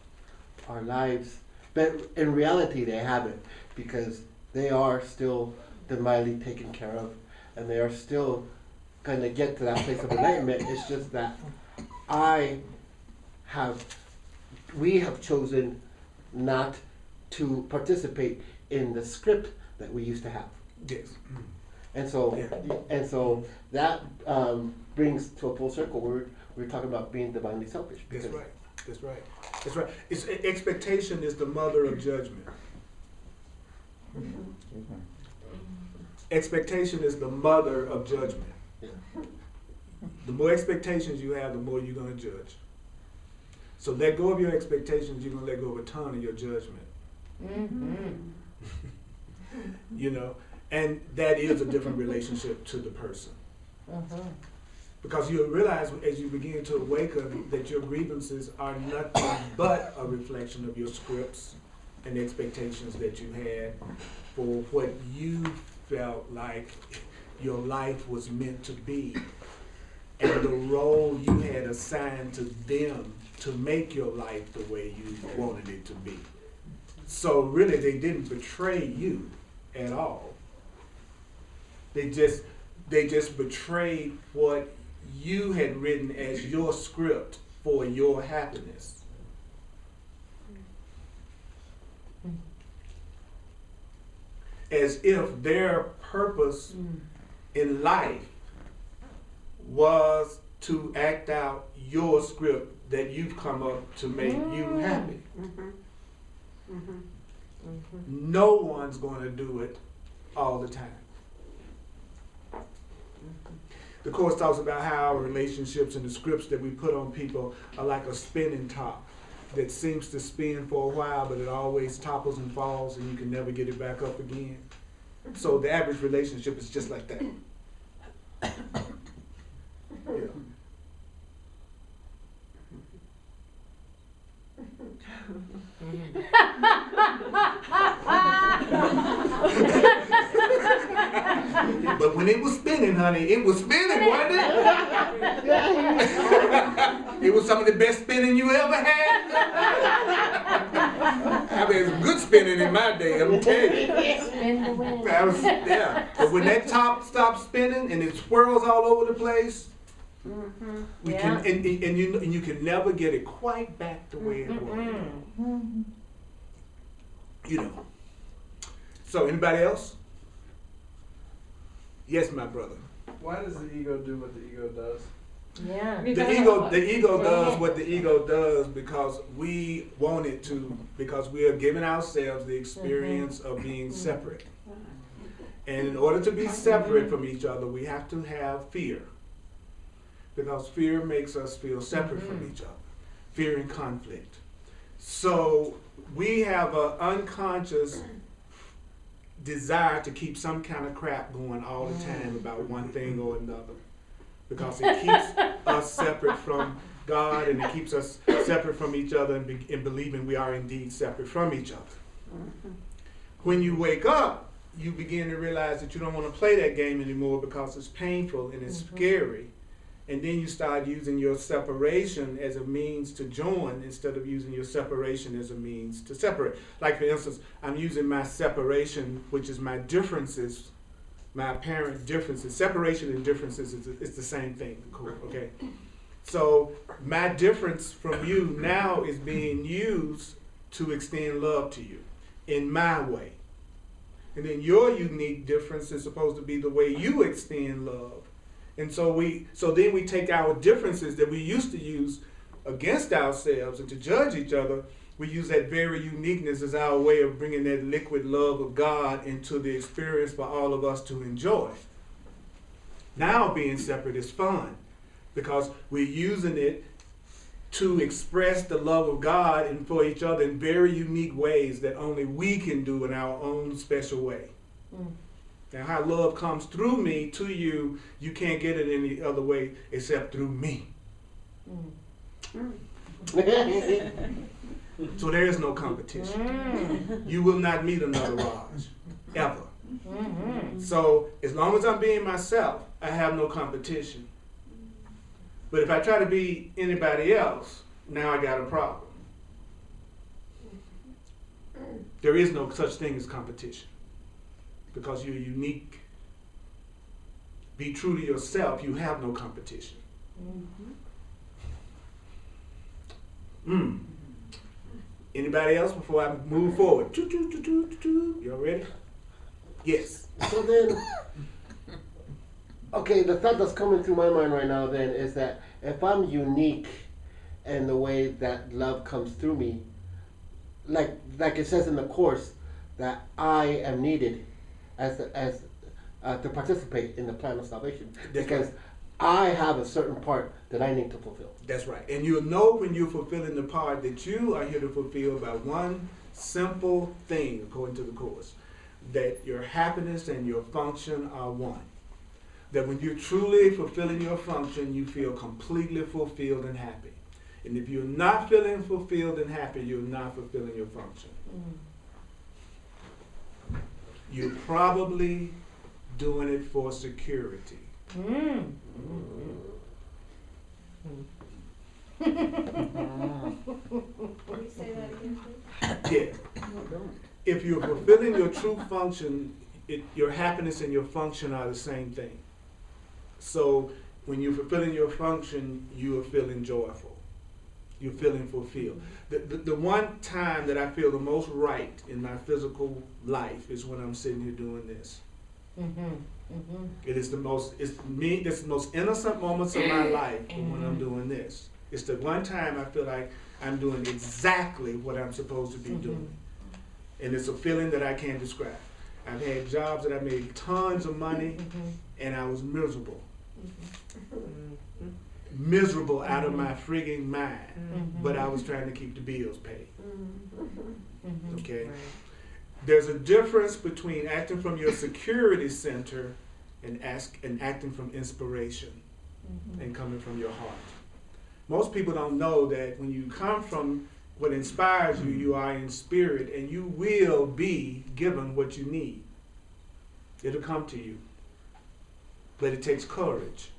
our lives, but in reality they haven't, because they are still divinely taken care of and they are still going to get to that place of enlightenment. It's just that we have chosen not to participate in the script that we used to have. Yes. And so that brings to a full circle where we're talking about being divinely selfish. That's right. That's right. That's right. Expectation is the mother of judgment. Expectation is the mother of judgment. Yeah. The more expectations you have, the more you're going to judge. So let go of your expectations, you're going to let go of a ton of your judgment. And that is a different relationship to the person. Because you'll realize as you begin to awaken that your grievances are nothing but a reflection of your scripts and expectations that you had for what you felt like your life was meant to be, and the role you had assigned to them to make your life the way you wanted it to be. So really they didn't betray you at all. They just betrayed what you had written as your script for your happiness. As if their purpose in life was to act out your script that you've come up to make you happy. No one's going to do it all the time. The Course talks about how our relationships and the scripts that we put on people are like a spinning top that seems to spin for a while, but it always topples and falls and you can never get it back up again. So the average relationship is just like that. Yeah. But when it was spinning, honey, it was spinning, wasn't it? It was some of the best spinning you ever had. I mean, it was good spinning in my day, I'm telling you. Spin the wheel. Yeah. But when that top stops spinning and it swirls all over the place, we can, and you can never get it quite back the way it was. So anybody else? Yes, my brother. Why does the ego do what the ego does? Yeah. The ego does what the ego does because we want it to, because we are giving ourselves the experience of being separate. And in order to be separate from each other, we have to have fear. Because fear makes us feel separate from each other. Fear and conflict. So we have an unconscious desire to keep some kind of crap going all the time about one thing or another. Because it keeps us separate from God, and it keeps us separate from each other, and believing we are indeed separate from each other. When you wake up, you begin to realize that you don't want to play that game anymore because it's painful and it's scary. And then you start using your separation as a means to join instead of using your separation as a means to separate. Like, for instance, I'm using my separation, which is my differences, my apparent differences. Separation and differences is the same thing, okay? So my difference from you now is being used to extend love to you in my way. And then your unique difference is supposed to be the way you extend love. And so then we take our differences that we used to use against ourselves and to judge each other, we use that very uniqueness as our way of bringing that liquid love of God into the experience for all of us to enjoy. Now being separate is fun because we're using it to express the love of God and for each other in very unique ways that only we can do in our own special way. Now, how love comes through me to you, you can't get it any other way except through me. So there is no competition. You will not meet another Raj, ever. So as long as I'm being myself, I have no competition. But if I try to be anybody else, now I got a problem. There is no such thing as competition. Because you're unique. Be true to yourself, you have no competition. Anybody else before I move forward? Y'all ready? Yes. So then, okay, the thought that's coming through my mind right now then is that if I'm unique in the way that love comes through me, like it says in the Course, that I am needed as to participate in the plan of salvation, because I have a certain part that I need to fulfill. That's right. And you'll know when you're fulfilling the part that you are here to fulfill by one simple thing, according to the Course, that your happiness and your function are one. That when you're truly fulfilling your function, you feel completely fulfilled and happy. And if you're not feeling fulfilled and happy, you're not fulfilling your function. You're probably doing it for security. Can you say that again, please? Yeah. If you're fulfilling your true function, your happiness and your function are the same thing. So when you're fulfilling your function, you are feeling joyful. You're feeling fulfilled. The one time that I feel the most right in my physical life is when I'm sitting here doing this. It is the most innocent moments of my life when I'm doing this. It's the one time I feel like I'm doing exactly what I'm supposed to be doing. And it's a feeling that I can't describe. I've had jobs that I made tons of money and I was miserable. Miserable out of my frigging mind. But I was trying to keep the bills paid. Okay? There's a difference between acting from your security center and acting from inspiration and coming from your heart. Most people don't know that when you come from what inspires you, you are in spirit and you will be given what you need. It'll come to you. But it takes courage.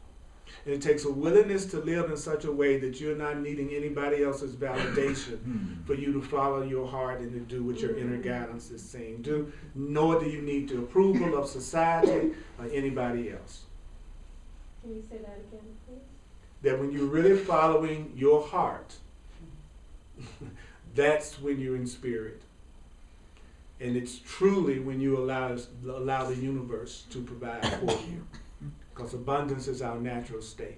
And it takes a willingness to live in such a way that you're not needing anybody else's validation for you to follow your heart and to do what your inner guidance is saying. Nor do you need the approval of society or anybody else. Can you say that again, please? That when you're really following your heart, that's when you're in spirit. And it's truly when you allow the universe to provide for you. Because abundance is our natural state.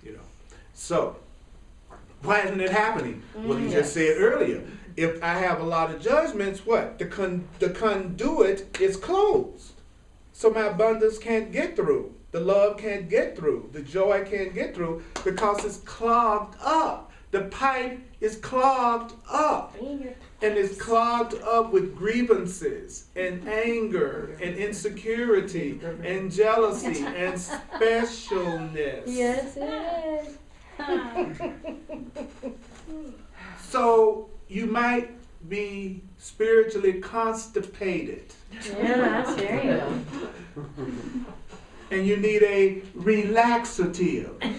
You know. So, Why isn't it happening? Well, you just said earlier, if I have a lot of judgments, what? The conduit is closed. So my abundance can't get through. The love can't get through. The joy can't get through because it's clogged up. The pipe is clogged up. And it's clogged up with grievances and anger and insecurity and jealousy and specialness. Yes, it is. So you might be spiritually constipated. Yeah, that's there you go. And you need a relaxative. Okay.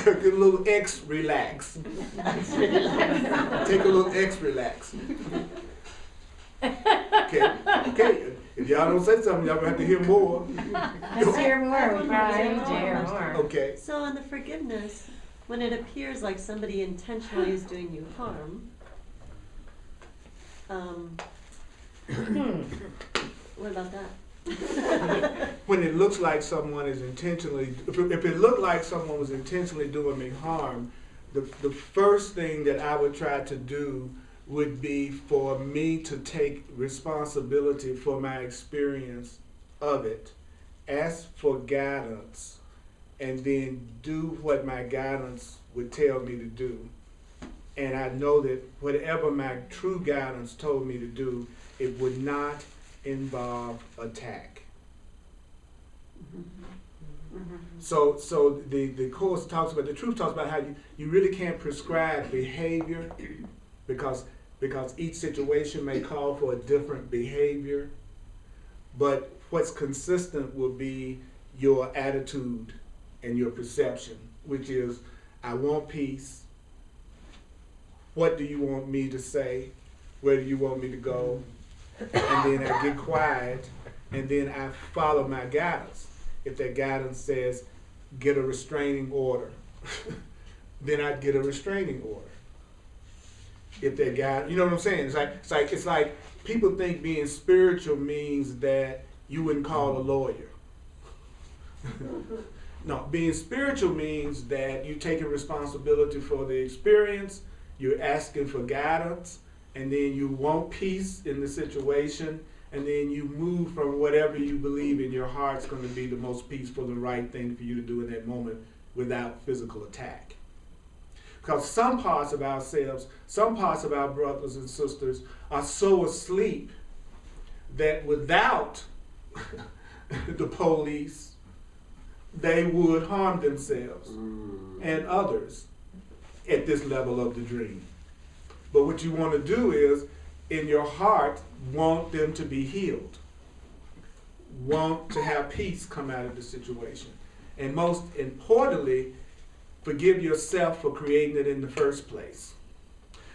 Get a little X relax. Take a little X relax. Okay. If y'all don't say something, y'all gonna have to hear more. Let's hear more. We probably need to hear more. Okay. So on the forgiveness, when it appears like somebody intentionally is doing you harm, what about that? When it looks like someone is intentionally, if it looked like someone was intentionally doing me harm, the first thing that I would try to do would be for me to take responsibility for my experience of it, ask for guidance, and then do what my guidance would tell me to do. And I know that whatever my true guidance told me to do, it would not involve attack. So the course talks about, the truth talks about how you really can't prescribe behavior because each situation may call for a different behavior, but what's consistent will be your attitude and your perception, which is, I want peace. What do you want me to say? Where do you want me to go? And then I get quiet, and then I follow my guidance. If that guidance says, get a restraining order, then I'd get a restraining order. If that guy, you know what I'm saying? It's like people think being spiritual means that you wouldn't call a lawyer. No, being spiritual means that you're taking responsibility for the experience, you're asking for guidance, and then you want peace in the situation, and then you move from whatever you believe in your heart's going to be the most peaceful and right thing for you to do in that moment without physical attack. Because some parts of ourselves, some parts of our brothers and sisters are so asleep that without the police, they would harm themselves and others at this level of the dream. But what you want to do is, in your heart, want them to be healed. Want to have peace come out of the situation. And most importantly, forgive yourself for creating it in the first place.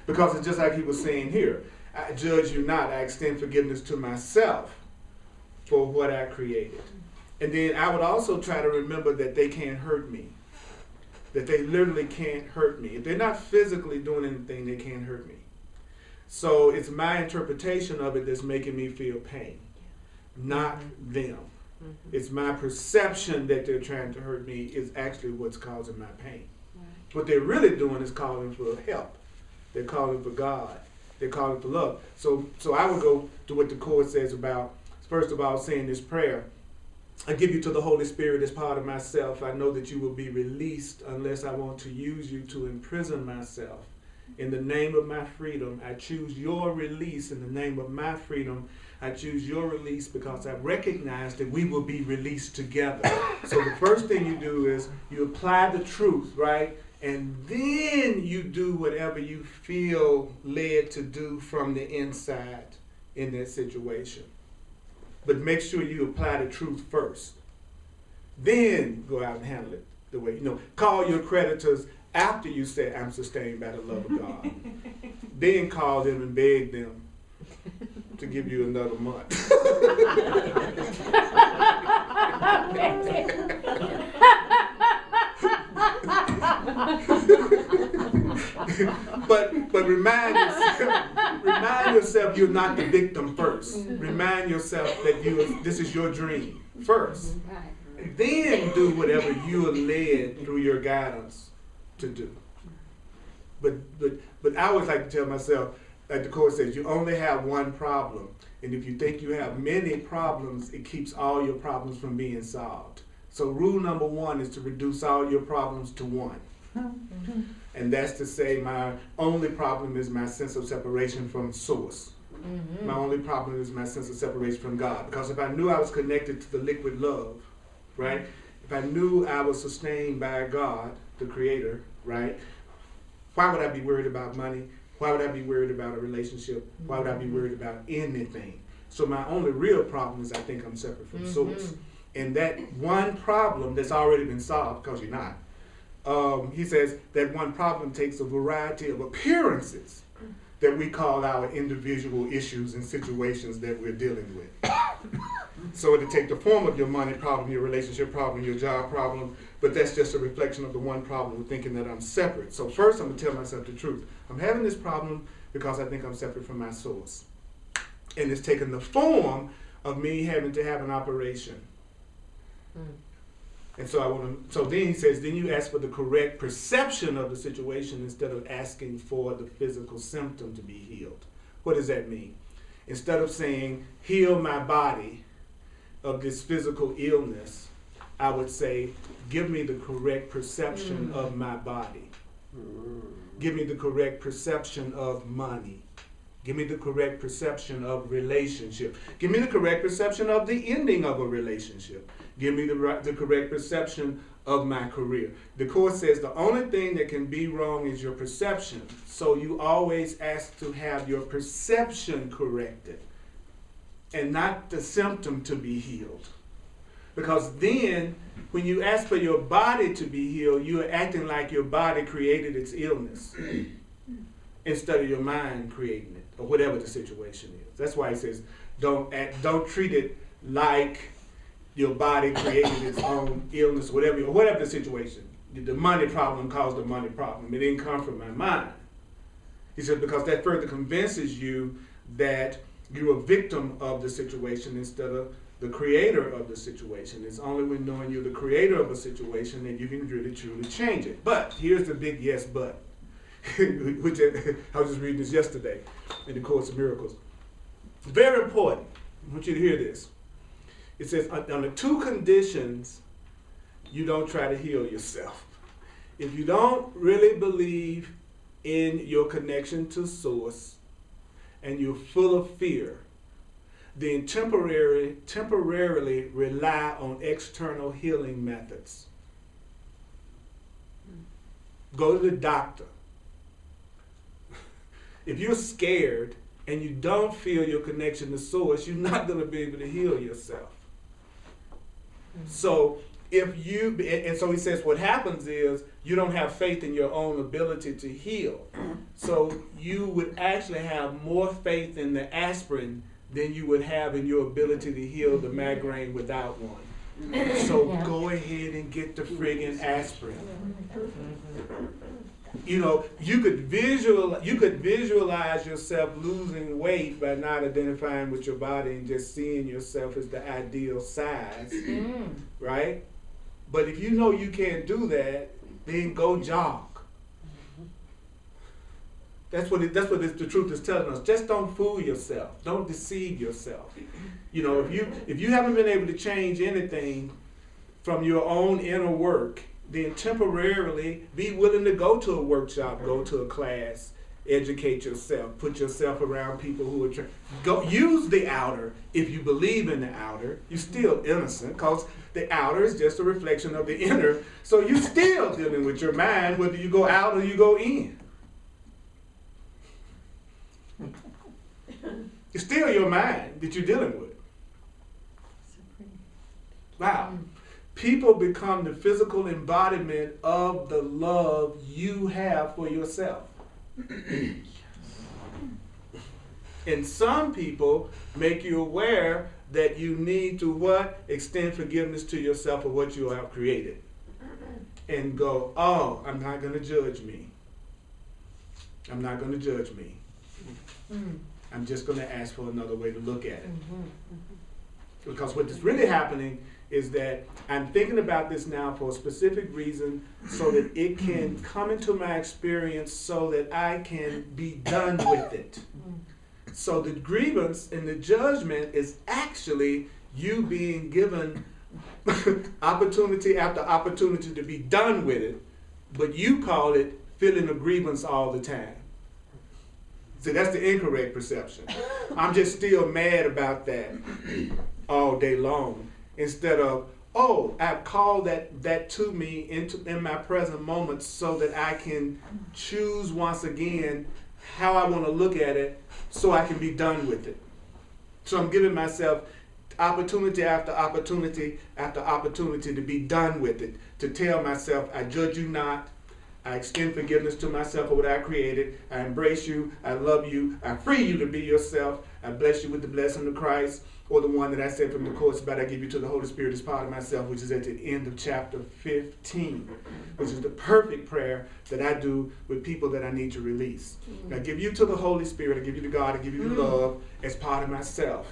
Because it's just like he was saying here, I judge you not, I extend forgiveness to myself for what I created. And then I would also try to remember that they can't hurt me. That they literally can't hurt me. If they're not physically doing anything, they can't hurt me. So it's my interpretation of it that's making me feel pain, not them. It's my perception that they're trying to hurt me is actually what's causing my pain. What they're really doing is calling for help. They're calling for God. They're calling for love. So I would go to what the Course says about, first of all, saying this prayer. I give you to the Holy Spirit as part of myself. I know that you will be released unless I want to use you to imprison myself. In the name of my freedom, I choose your release. In the name of my freedom, I choose your release because I recognize that we will be released together. So the first thing you do is you apply the truth, right? And then you do whatever you feel led to do from the inside in that situation. But make sure you apply the truth first. Then go out and handle it the way, call your creditors after you say, I'm sustained by the love of God. Then call them and beg them to give you another month. but remind yourself yourself you're not the victim first. Remind yourself that this is your dream first. And then do whatever you are led through your guidance to do. But I always like to tell myself, like the Course says, you only have one problem. And if you think you have many problems, it keeps all your problems from being solved. So rule number 1 is to reduce all your problems to one. And that's to say my only problem is my sense of separation from Source. My only problem is my sense of separation from God. Because if I knew I was connected to the liquid love, right? If I knew I was sustained by God, the Creator, right? Why would I be worried about money? Why would I be worried about a relationship? Why would I be worried about anything? So my only real problem is I think I'm separate from Source. And that one problem that's already been solved, because you're not, he says that one problem takes a variety of appearances that we call our individual issues and situations that we're dealing with. So it'll take the form of your money problem, your relationship problem, your job problem, but that's just a reflection of the one problem of thinking that I'm separate. So first I'm going to tell myself the truth. I'm having this problem because I think I'm separate from my Source. And it's taken the form of me having to have an operation. And so then he says, then you ask for the correct perception of the situation instead of asking for the physical symptom to be healed. What does that mean? Instead of saying, heal my body of this physical illness, I would say, give me the correct perception of my body. Give me the correct perception of money. Give me the correct perception of relationship. Give me the correct perception of the ending of a relationship. Give me the correct perception of my career. The Course says the only thing that can be wrong is your perception. So you always ask to have your perception corrected and not the symptom to be healed. Because then when you ask for your body to be healed, you're acting like your body created its illness instead of your mind creating it, or whatever the situation is. That's why he says, don't treat it like your body created its own illness, whatever the situation. The money problem caused the money problem. It didn't come from my mind. He said, because that further convinces you that you're a victim of the situation instead of the creator of the situation. It's only when knowing you're the creator of a situation that you can really truly change it. But here's the big yes but. Which I was just reading this yesterday in the Course of Miracles. Very important. I want you to hear this. It says, under 2 conditions, you don't try to heal yourself. If you don't really believe in your connection to Source and you're full of fear, then temporarily rely on external healing methods. Go to the doctor. If you're scared and you don't feel your connection to Source, you're not going to be able to heal yourself. So so he says what happens is you don't have faith in your own ability to heal. So you would actually have more faith in the aspirin than you would have in your ability to heal the migraine without one. So go ahead and get the friggin' aspirin. You know, you could visualize yourself losing weight by not identifying with your body and just seeing yourself as the ideal size, right? But if you know you can't do that, then go jog. That's what the truth is telling us. Just don't fool yourself. Don't deceive yourself. You know, if you haven't been able to change anything from your own inner work, then temporarily be willing to go to a workshop, go to a class, educate yourself, put yourself around people who are go use the outer. If you believe in the outer, you're still innocent because the outer is just a reflection of the inner. So you're still dealing with your mind, whether you go out or you go in. It's still your mind that you're dealing with. Wow. People become the physical embodiment of the love you have for yourself. And some people make you aware that you need to what? Extend forgiveness to yourself for what you have created. And go, oh, I'm not going to judge me. I'm not going to judge me. I'm just going to ask for another way to look at it. Because what is really happening is that I'm thinking about this now for a specific reason so that it can come into my experience so that I can be done with it. So the grievance and the judgment is actually you being given opportunity after opportunity to be done with it, but you call it feeling a grievance all the time. See, that's the incorrect perception. I'm just still mad about that all day long. Instead of, oh, I've called that to me in my present moment so that I can choose once again how I want to look at it so I can be done with it. So I'm giving myself opportunity after opportunity after opportunity to be done with it, to tell myself, I judge you not, I extend forgiveness to myself for what I created, I embrace you, I love you, I free you to be yourself, I bless you with the blessing of Christ, or the one that I said from the course about I give you to the Holy Spirit as part of myself, which is at the end of chapter 15, which is the perfect prayer that I do with people that I need to release. I give you to the Holy Spirit, I give you to God, I give you to love as part of myself.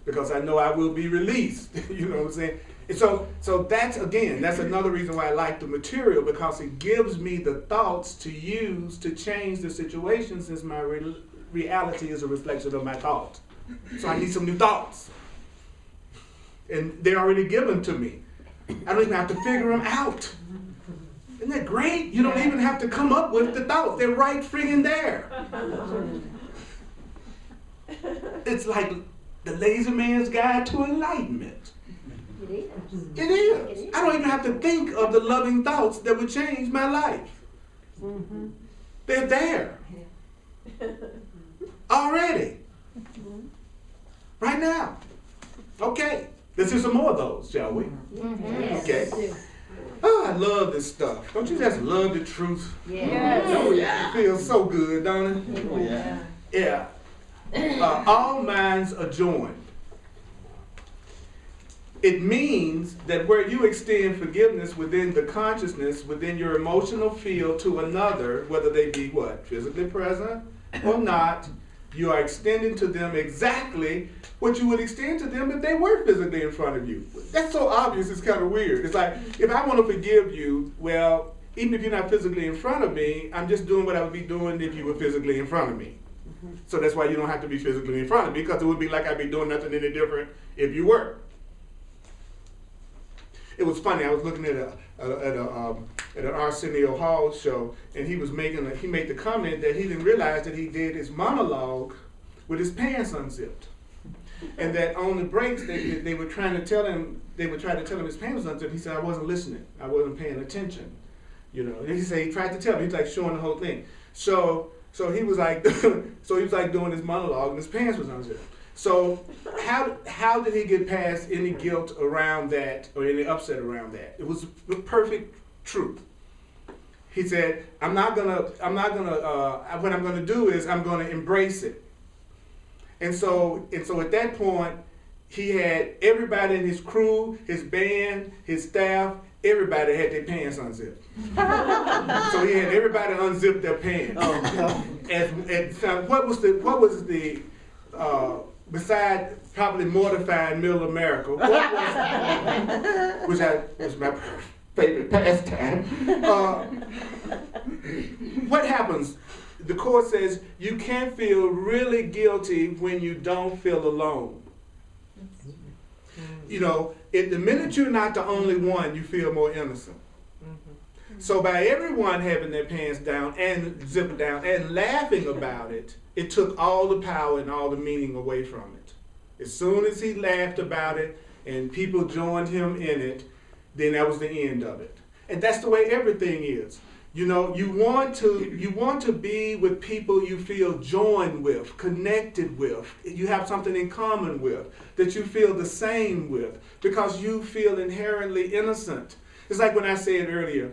Because I know I will be released, you know what I'm saying? And so that's, again, that's another reason why I like the material, because it gives me the thoughts to use to change the situation, since my reality is a reflection of my thoughts. So I need some new thoughts. And they're already given to me. I don't even have to figure them out. Isn't that great? You don't even have to come up with the thoughts. They're right friggin' there. It's like the lazy man's guide to enlightenment. It is. It is. I don't even have to think of the loving thoughts that would change my life. They're there. Already. Right now. Okay. Let's do some more of those, shall we? Okay. Oh, I love this stuff. Don't you just love the truth? Yes. It feels so good, don't it? Oh, yeah. Yeah. All minds are joined. It means that where you extend forgiveness within the consciousness, within your emotional field to another, whether they be what? Physically present or not, you are extending to them exactly what you would extend to them if they were physically in front of you. That's so obvious, it's kind of weird. It's like, if I want to forgive you, well, even if you're not physically in front of me, I'm just doing what I would be doing if you were physically in front of me. So that's why you don't have to be physically in front of me, because it would be like I'd be doing nothing any different if you were. It was funny. I was looking at an Arsenio Hall show, and he was he made the comment that he didn't realize that he did his monologue with his pants unzipped, and that on the breaks they were trying to tell him his pants was unzipped. He said, I wasn't listening. I wasn't paying attention. You know. And he said he tried to tell me. He's like showing the whole thing. So he was like doing his monologue, and his pants was unzipped. So how did he get past any guilt around that or any upset around that? It was the perfect truth. He said, what I'm gonna do is I'm gonna embrace it. And so at that point, he had everybody in his crew, his band, his staff, everybody had their pants unzipped. So he had everybody unzip their pants. And what was the beside probably mortifying middle America, which was my favorite pastime. What happens? The court says you can't feel really guilty when you don't feel alone. You know, the minute you're not the only one, you feel more innocent. So by everyone having their pants down and zipping down and laughing about it, it took all the power and all the meaning away from it. As soon as he laughed about it and people joined him in it, then that was the end of it. And that's the way everything is. You know, you want to be with people you feel joined with, connected with, you have something in common with, that you feel the same with, because you feel inherently innocent. It's like when I said earlier,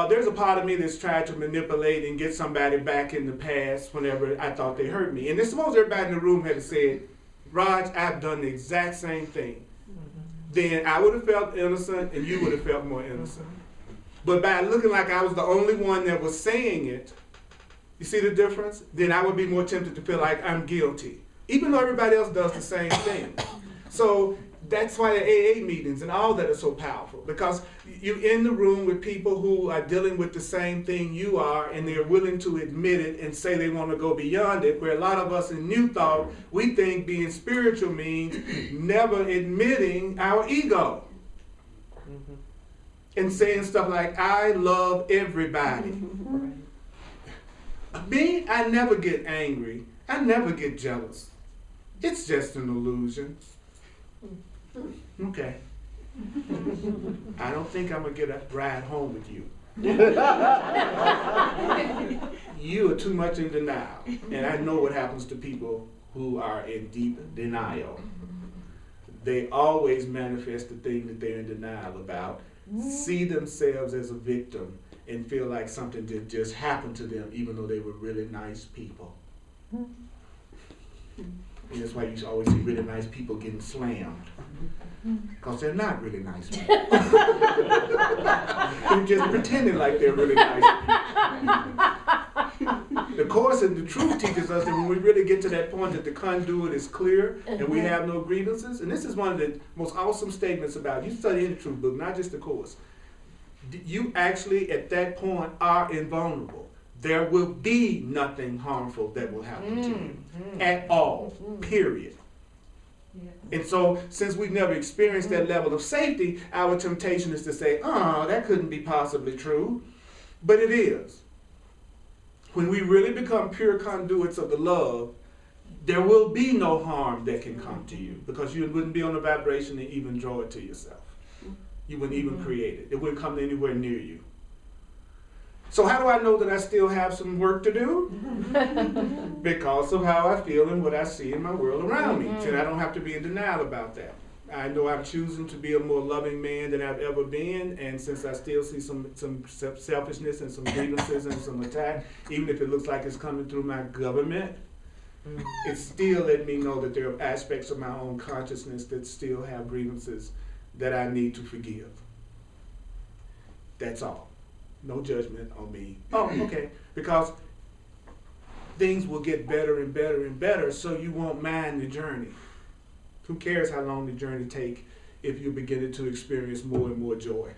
there's a part of me that's tried to manipulate and get somebody back in the past whenever I thought they hurt me. And then suppose everybody in the room had said, Raj, I've done the exact same thing. Then I would have felt innocent and you would have felt more innocent. But by looking like I was the only one that was saying it, You see the difference? Then I would be more tempted to feel like I'm guilty, even though everybody else does the same thing. So that's why the AA meetings and all that are so powerful, because you're in the room with people who are dealing with the same thing you are, and they're willing to admit it and say they want to go beyond it, where a lot of us in New Thought, we think being spiritual means never admitting our ego. And saying stuff like, I love everybody. Me, I never get angry. I never get jealous. It's just an illusion. Okay. I don't think I'm going to get a ride home with you. You are too much in denial. And I know what happens to people who are in deep denial. They always manifest the thing that they're in denial about, see themselves as a victim, and feel like something did just happen to them, even though they were really nice people. And that's why you always see really nice people getting slammed. Because they're not really nice people. They're just pretending like they're really nice people. The Course and the Truth teaches us that when we really get to that point that the conduit is clear and we have no grievances, and this is one of the most awesome statements about, you study in the Truth book, not just the Course, you actually at that point are invulnerable. There will be nothing harmful that will happen to you at all, period. And so, since we've never experienced that level of safety, our temptation is to say, oh, that couldn't be possibly true. But it is. When we really become pure conduits of the love, there will be no harm that can come to you, because you wouldn't be on the vibration to even draw it to yourself. You wouldn't even create it. It wouldn't come anywhere near you. So how do I know that I still have some work to do? Because of how I feel and what I see in my world around me. And I don't have to be in denial about that. I know I'm choosing to be a more loving man than I've ever been, and since I still see some selfishness and some grievances and some attack, even if it looks like it's coming through my government, it still let me know that there are aspects of my own consciousness that still have grievances that I need to forgive. That's all. No judgment on me. Oh, okay. Because things will get better and better and better, so you won't mind the journey. Who cares how long the journey takes if you're beginning to experience more and more joy?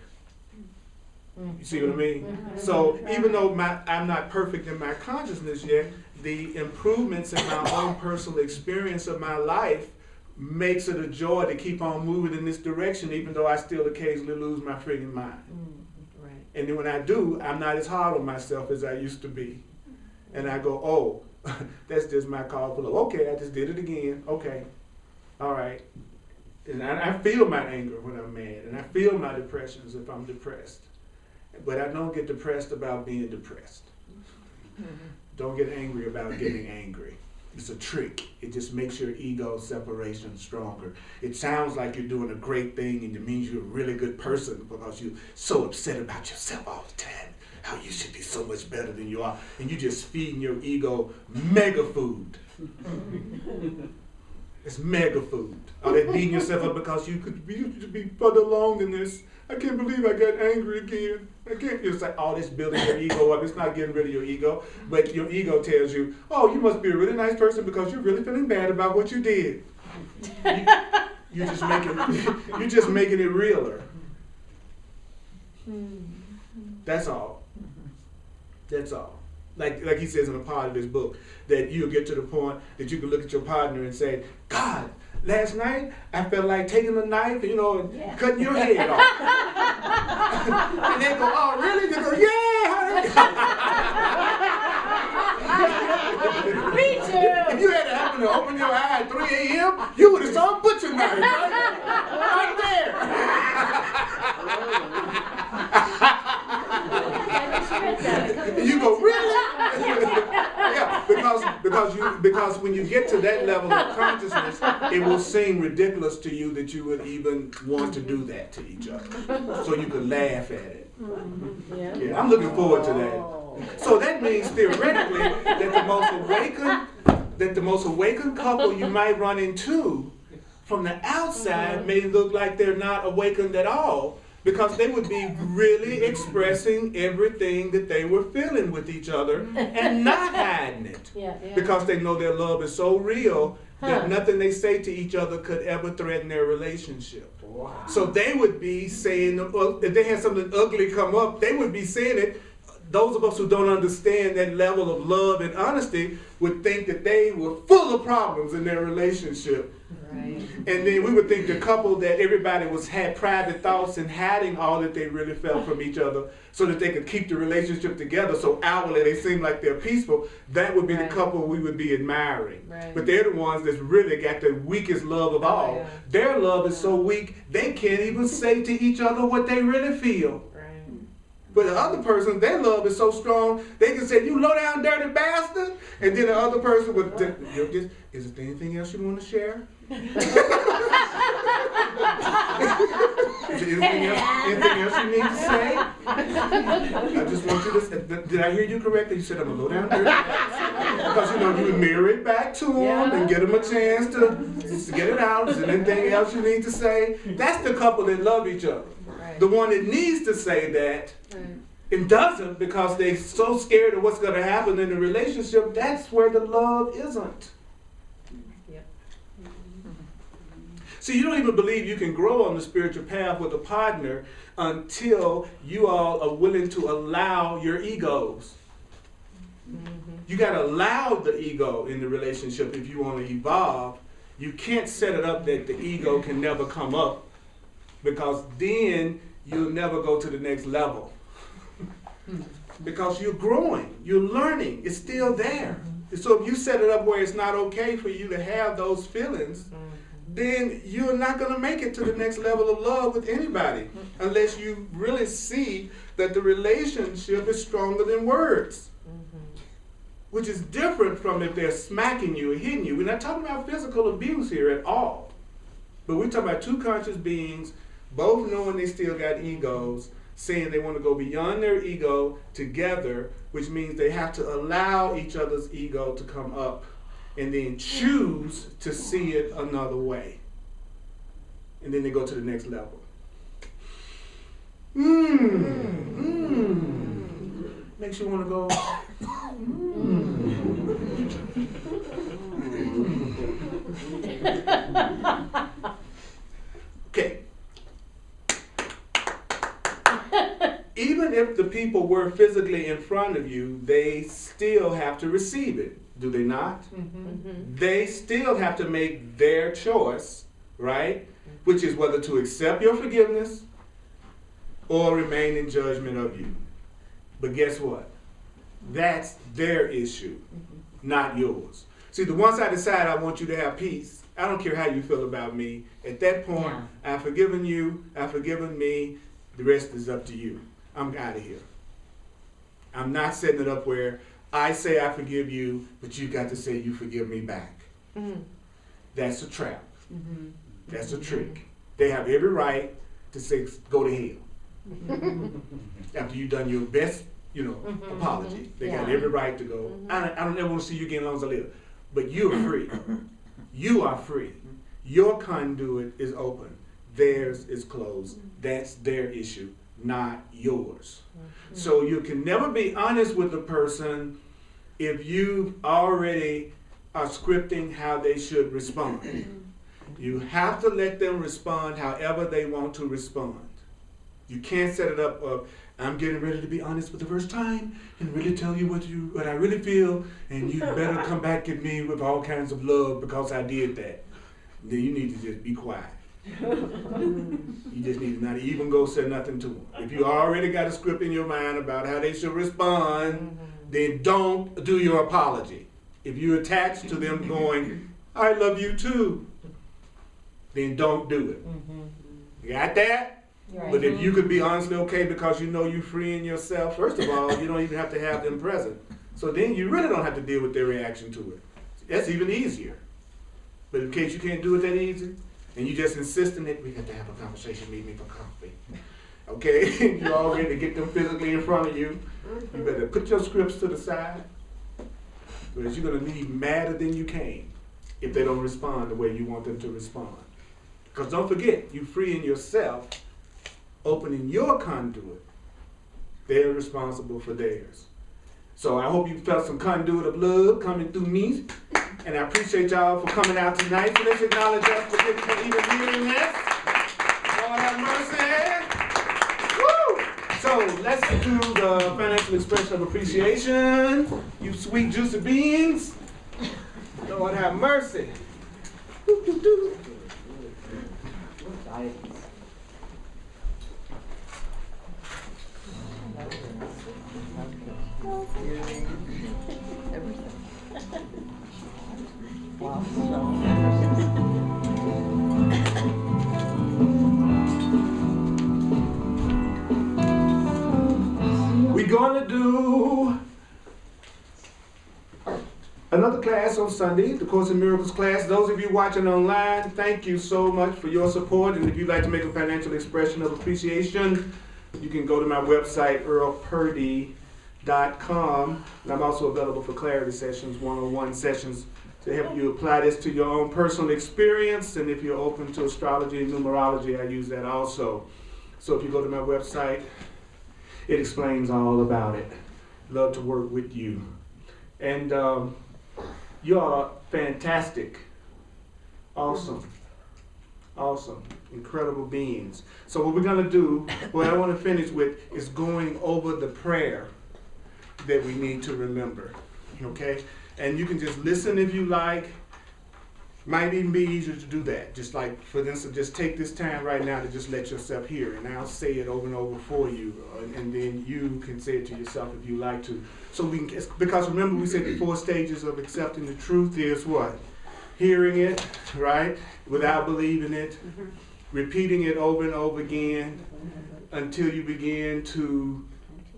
You see what I mean? So even though I'm not perfect in my consciousness yet, the improvements in my own personal experience of my life makes it a joy to keep on moving in this direction, even though I still occasionally lose my friggin' mind. And then when I do, I'm not as hard on myself as I used to be. And I go, oh, that's just my call for love. Okay, I just did it again. Okay. All right. And I feel my anger when I'm mad. And I feel my depressions if I'm depressed. But I don't get depressed about being depressed. Don't get angry about getting angry. It's a trick. It just makes your ego separation stronger. It sounds like you're doing a great thing, and it means you're a really good person because you're so upset about yourself all the time, how you should be so much better than you are, and you're just feeding your ego mega food. It's mega food. Or that beating yourself up because you could be further along than this. I can't believe I got angry again. I can't. It's like all this building your ego up. It's not getting rid of your ego, but your ego tells you, "Oh, you must be a really nice person because you're really feeling bad about what you did." You're just making it realer. That's all. That's all. Like he says in a part of his book, that you'll get to the point that you can look at your partner and say, God, last night I felt like taking a knife, and cutting your head off. And they go, oh, really? You go, yeah, honey. Me too. If you had to happen to open your eye at 3 a.m., you would have saw a butcher knife, right there. You go, really? Yeah, because when you get to that level of consciousness, it will seem ridiculous to you that you would even want to do that to each other. So you could laugh at it. Yeah, I'm looking forward to that. So that means theoretically that the most awakened couple you might run into from the outside may look like they're not awakened at all, Because they would be really expressing everything that they were feeling with each other and not hiding it. Yeah. Because they know their love is so real that Huh. nothing they say to each other could ever threaten their relationship. Wow. So they would be saying, if they had something ugly come up, they would be saying it. Those of us who don't understand that level of love and honesty would think that they were full of problems in their relationship. Right. And then we would think the couple that everybody had private thoughts and hiding all that they really felt from each other so that they could keep the relationship together so outwardly they seem like they're peaceful. That would be Right. the couple we would be admiring. Right. But they're the ones that's really got the weakest love of all. yeah. Their love is so weak they can't even say to each other what they really feel. Right. But the other person, their love is so strong, they can say, "You low down dirty bastard," and then the other person would, "Is there anything else you want to share?" Is there anything else you need to say? I just want you to, did I hear you correctly? You said I'm a low down dirty bastard. Because you would mirror it back to them and get them a chance to get it out. Is there anything else you need to say? That's the couple that love each other. Right. The one that needs to say that Right. and doesn't because they're so scared of what's going to happen in the relationship, that's where the love isn't. Yep. See, you don't even believe you can grow on the spiritual path with a partner until you all are willing to allow your egos. You got to allow the ego in the relationship if you want to evolve. You can't set it up that the ego can never come up because then you'll never go to the next level. Because you're growing, you're learning, it's still there. So if you set it up where it's not okay for you to have those feelings, then you're not going to make it to the next level of love with anybody unless you really see that the relationship is stronger than words. Which is different from if they're smacking you or hitting you. We're not talking about physical abuse here at all. But we're talking about two conscious beings, both knowing they still got egos, saying they want to go beyond their ego together, which means they have to allow each other's ego to come up and then choose to see it another way. And then they go to the next level. Makes you want to go, Okay. Even if the people were physically in front of you, they still have to receive it, do they not? They still have to make their choice, right? Which is whether to accept your forgiveness or remain in judgment of you. But guess what? That's their issue, not yours. See, the once I decide I want you to have peace, I don't care how you feel about me. At that point, I've forgiven you, I've forgiven me, the rest is up to you. I'm out of here. I'm not setting it up where I say I forgive you, but you got to say you forgive me back. That's a trap. That's a trick. They have every right to say, go to hell. After you've done your best, apology. They got every right to go, I don't ever want to see you again as long as I live. But you're free. You are free. Your conduit is open. Theirs is closed. That's their issue, not yours. So you can never be honest with a person if you already are scripting how they should respond. You have to let them respond however they want to respond. You can't set it up of, I'm getting ready to be honest for the first time and really tell you what I really feel, and you better come back at me with all kinds of love because I did that. Then you need to just be quiet. You just need to not even go say nothing to them. If you already got a script in your mind about how they should respond, then don't do your apology. If you're attached to them going, I love you too, then don't do it. You got that? Right. But if you could be honestly okay because you know you're freeing yourself, first of all, you don't even have to have them present. So then you really don't have to deal with their reaction to it. That's even easier. But in case you can't do it that easy, and you just insist on it, we got to have a conversation, meet me for coffee. Okay? You already get them physically in front of you. You better put your scripts to the side, because you're going to leave madder than you came if they don't respond the way you want them to respond. Because don't forget, you're freeing yourself opening your conduit, they're responsible for theirs. So I hope you felt some conduit of love coming through me. And I appreciate y'all for coming out tonight. So let's acknowledge us for even hearing this. Lord have mercy. Woo! So let's do the financial expression of appreciation. You sweet juicy beans. Lord have mercy. Doo, doo, doo. Wow. We're going to do another class on Sunday, the Course in Miracles class. Those of you watching online, thank you so much for your support. And if you'd like to make a financial expression of appreciation, you can go to my website, earlpurdy.com. And I'm also available for clarity sessions, one-on-one sessions, to help you apply this to your own personal experience. And if you're open to astrology and numerology, I use that also. So if you go to my website, it explains all about it. Love to work with you. And you are fantastic. Awesome. Awesome. Incredible beings. So what we're going to do, what I want to finish with, is going over the prayer that we need to remember. Okay? And you can just listen if you like. Might even be easier to do that. Just like, for instance, just take this time right now to just let yourself hear. And I'll say it over and over for you. And then you can say it to yourself if you like to. So we can, because remember we said the 4 stages of accepting the truth is what? Hearing it, right? Without believing it. Repeating it over and over again until you begin to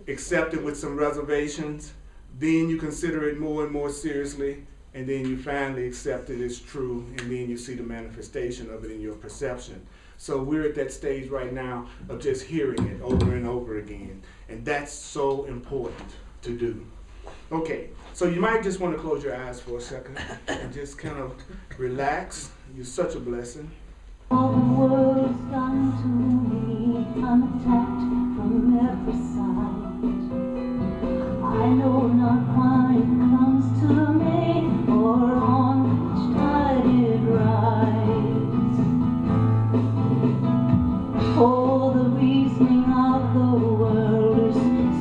accept it with some reservations. Then you consider it more and more seriously. And then you finally accept it as true, and then you see the manifestation of it in your perception. So we're at that stage right now of just hearing it over and over again. And that's so important to do. Okay, so you might just want to close your eyes for a second and just kind of relax. You're such a blessing. All the world's done to me, I'm attacked from every side. I know not why it comes to me, or on which tide it rides. Oh, the reasoning of the world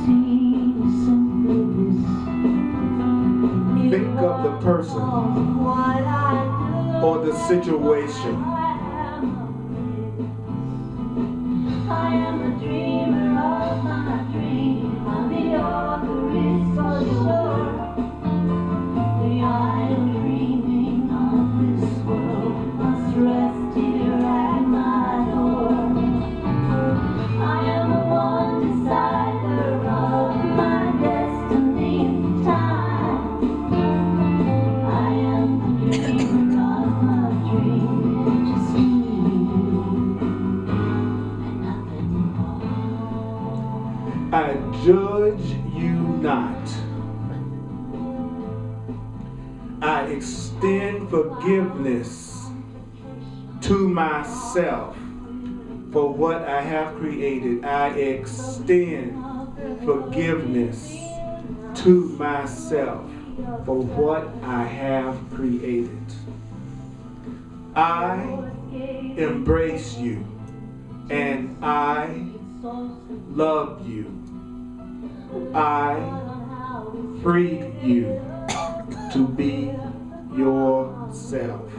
seems simply this. Think of the person or the situation. I am a dreamer of my dream. I'm the author, is for sure. The idle dreaming of this world must rest here at my door. I am the one decider of my destiny and time. I am the dreamer of my dream, just me. I judge you not. I extend forgiveness to myself for what I have created. I extend forgiveness to myself for what I have created. I embrace you and I love you. I freed you to be yourself.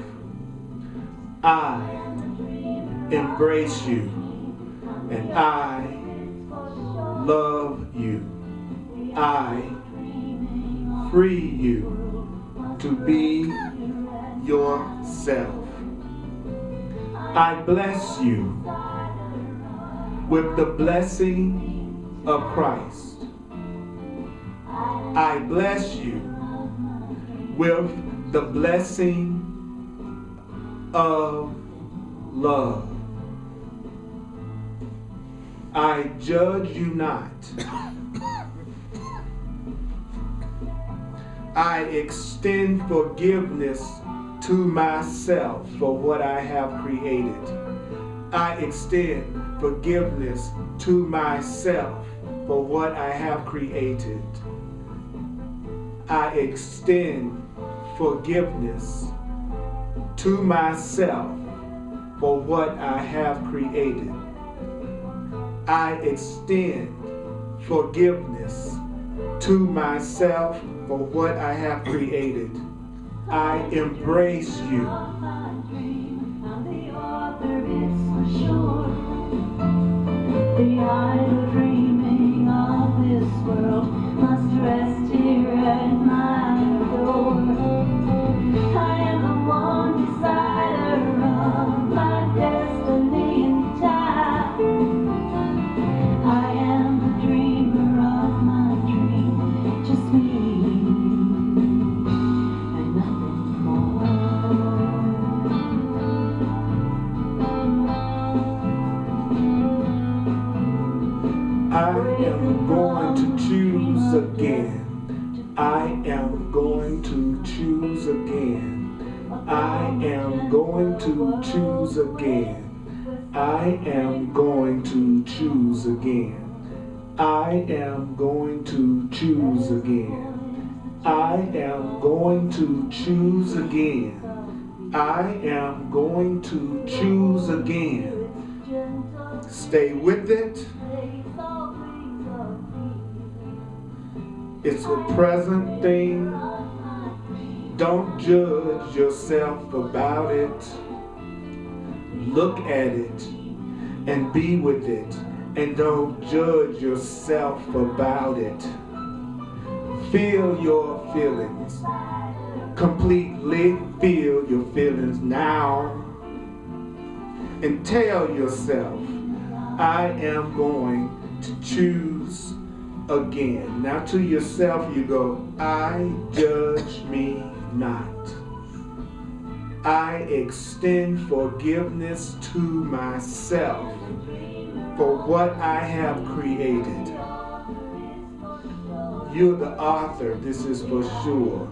I embrace you and I love you. I free you to be yourself. I bless you with the blessing of Christ. I bless you with the blessing of love. I judge you not. I extend forgiveness to myself for what I have created. I extend forgiveness to myself for what I have created. I extend forgiveness to myself for what I have created. I extend forgiveness to myself for what I have created. I embrace you. The idle dreaming of this world must rest here at my door. I am the one decider of my destiny and time. I am the dreamer of my dream, just me and nothing more. I am going to choose again. I am going to choose again. I am going to choose again. I am going to choose again. I am going to choose again. I am going to choose again. I am going to choose again. Stay with it. It's a present thing. Don't judge yourself about it. Look at it and be with it. And don't judge yourself about it. Feel your feelings. Completely feel your feelings now. And tell yourself, I am going to choose again. Now to yourself you go, I judge me not. I extend forgiveness to myself for what I have created. You're the author, this is for sure.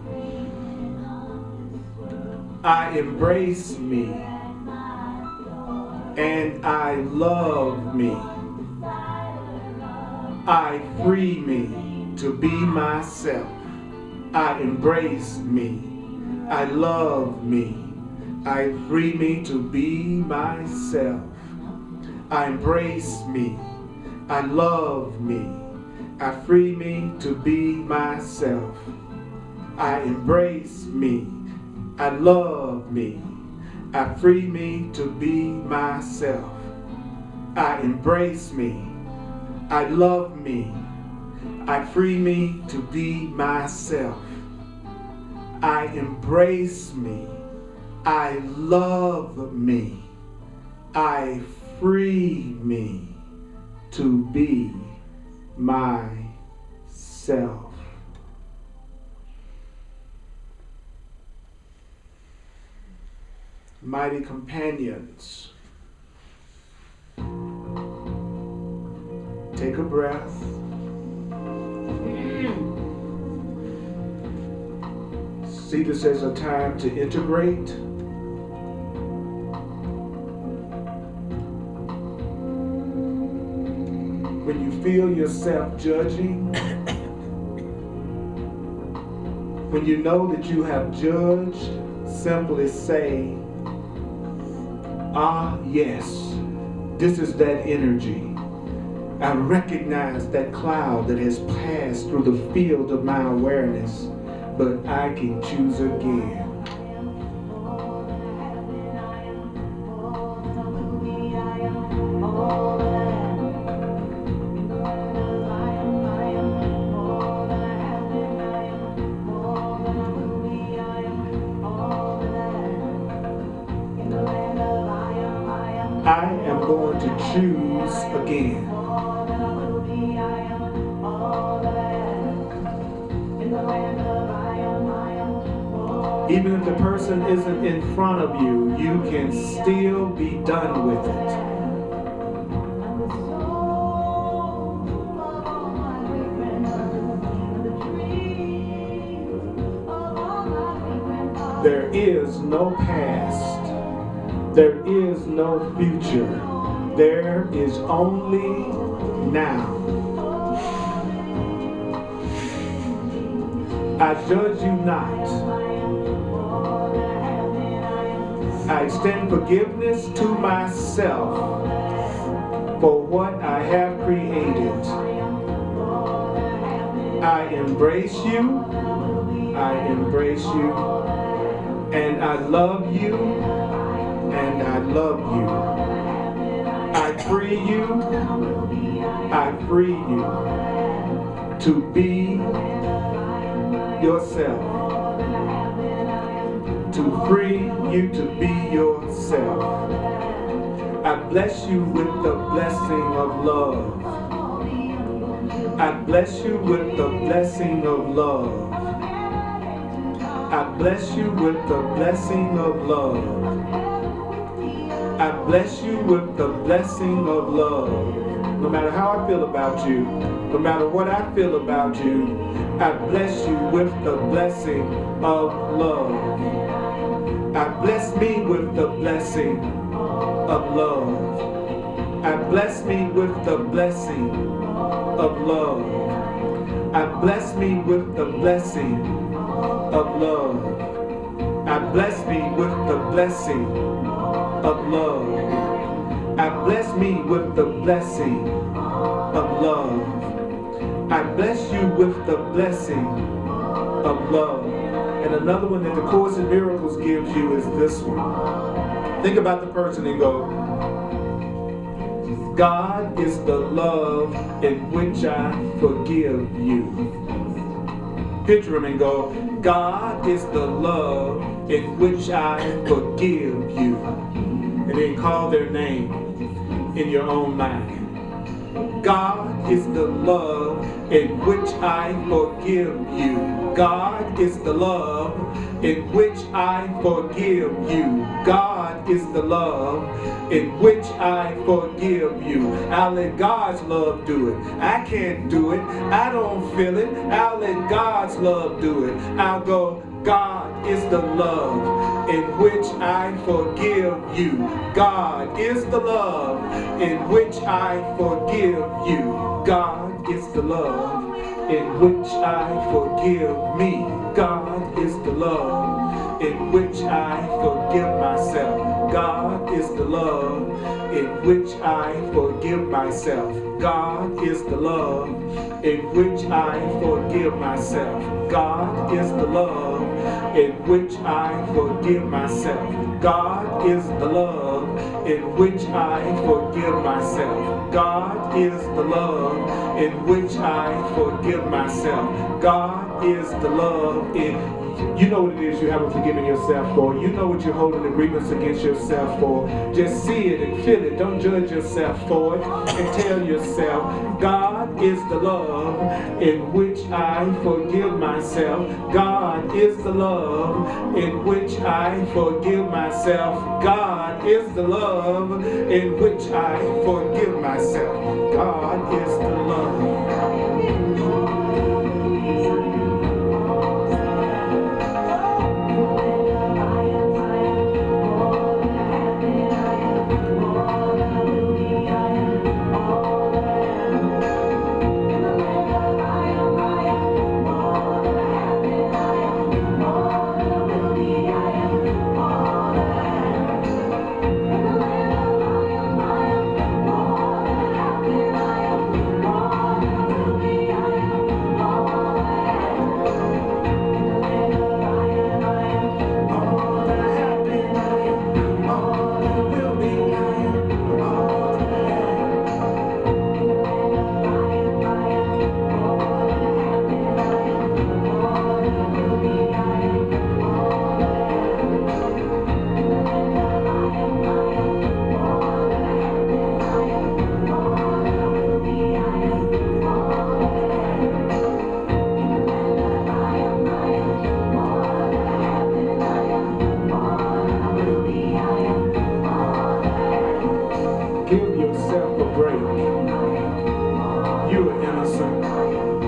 I embrace me and I love me. I free me to be myself. I embrace me. I love me. I free me to be myself. I embrace me. I love me. I free me to be myself. I embrace me. I love me. I free me to be myself. I embrace me. I love me. I free me to be myself. I embrace me. I love me. I free me to be myself. Mighty companions, take a breath. See this as a time to integrate. When you feel yourself judging, when you know that you have judged, simply say, ah, yes, this is that energy. I recognize that cloud that has passed through the field of my awareness, but I can choose again. I am going to choose again. Even if the person isn't in front of you, you can still be done with it. There is no past. There is no future. There is only now. I judge you not. I extend forgiveness to myself for what I have created. I embrace you. I embrace you. And I love you. And I love you. I free you. I free you to be yourself. To free you to be yourself. I bless you with the blessing of love. I bless you with the blessing of love. I bless you with the blessing of love. I bless you with the blessing of love. No matter how I feel about you, no matter what I feel about you, I bless you with the blessing of love. I bless me with the blessing of love. I bless me with the blessing of love. I bless me with the blessing of love. I bless me with the blessing of love. I bless me with the blessing of love. I bless you with the blessing of love. And another one that the Course in Miracles gives you is this one. Think about the person and go, God is the love in which I forgive you. Picture him and go, God is the love in which I forgive you. And then call their name in your own mind. God is the love in which I forgive you. God is the love in which I forgive you. God is the love in which I forgive you. I'll let God's love do it. I can't do it. I don't feel it. I'll let God's love do it. I'll go, God is the love in which I forgive you. God is the love in which I forgive you. God is the love in which I forgive me. God is the love in which I forgive myself. God is the love in which I forgive myself. God is the love in which I forgive myself. God is the love in which I forgive myself. God is the love in which I forgive myself. God is the love in which I forgive myself. God is the love in you know what it is you haven't forgiven yourself for. You know what you're holding agreements against yourself for. Just see it and feel it. Don't judge yourself for it. And tell yourself, God is the love in which I forgive myself. God is the love in which I forgive myself. God is the love in which I forgive myself. God is the love.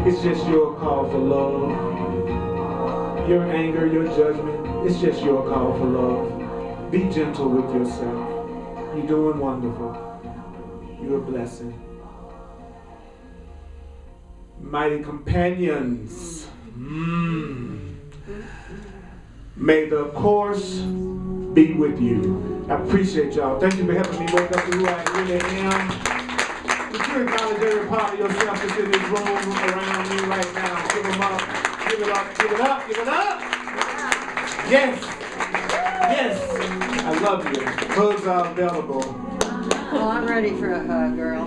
It's just your call for love. Your anger, your judgment, it's just your call for love. Be gentle with yourself. You're doing wonderful. You're a blessing. Mighty companions. May the course be with you. I appreciate y'all. Thank you for helping me wake up to who I really am. Would you acknowledge every part of yourself that's in this room around me right now? Give them up. Give it up. Give it up. Give it up. Yes. Yes. I love you. Hugs are available. Oh, I'm ready for a hug, girl.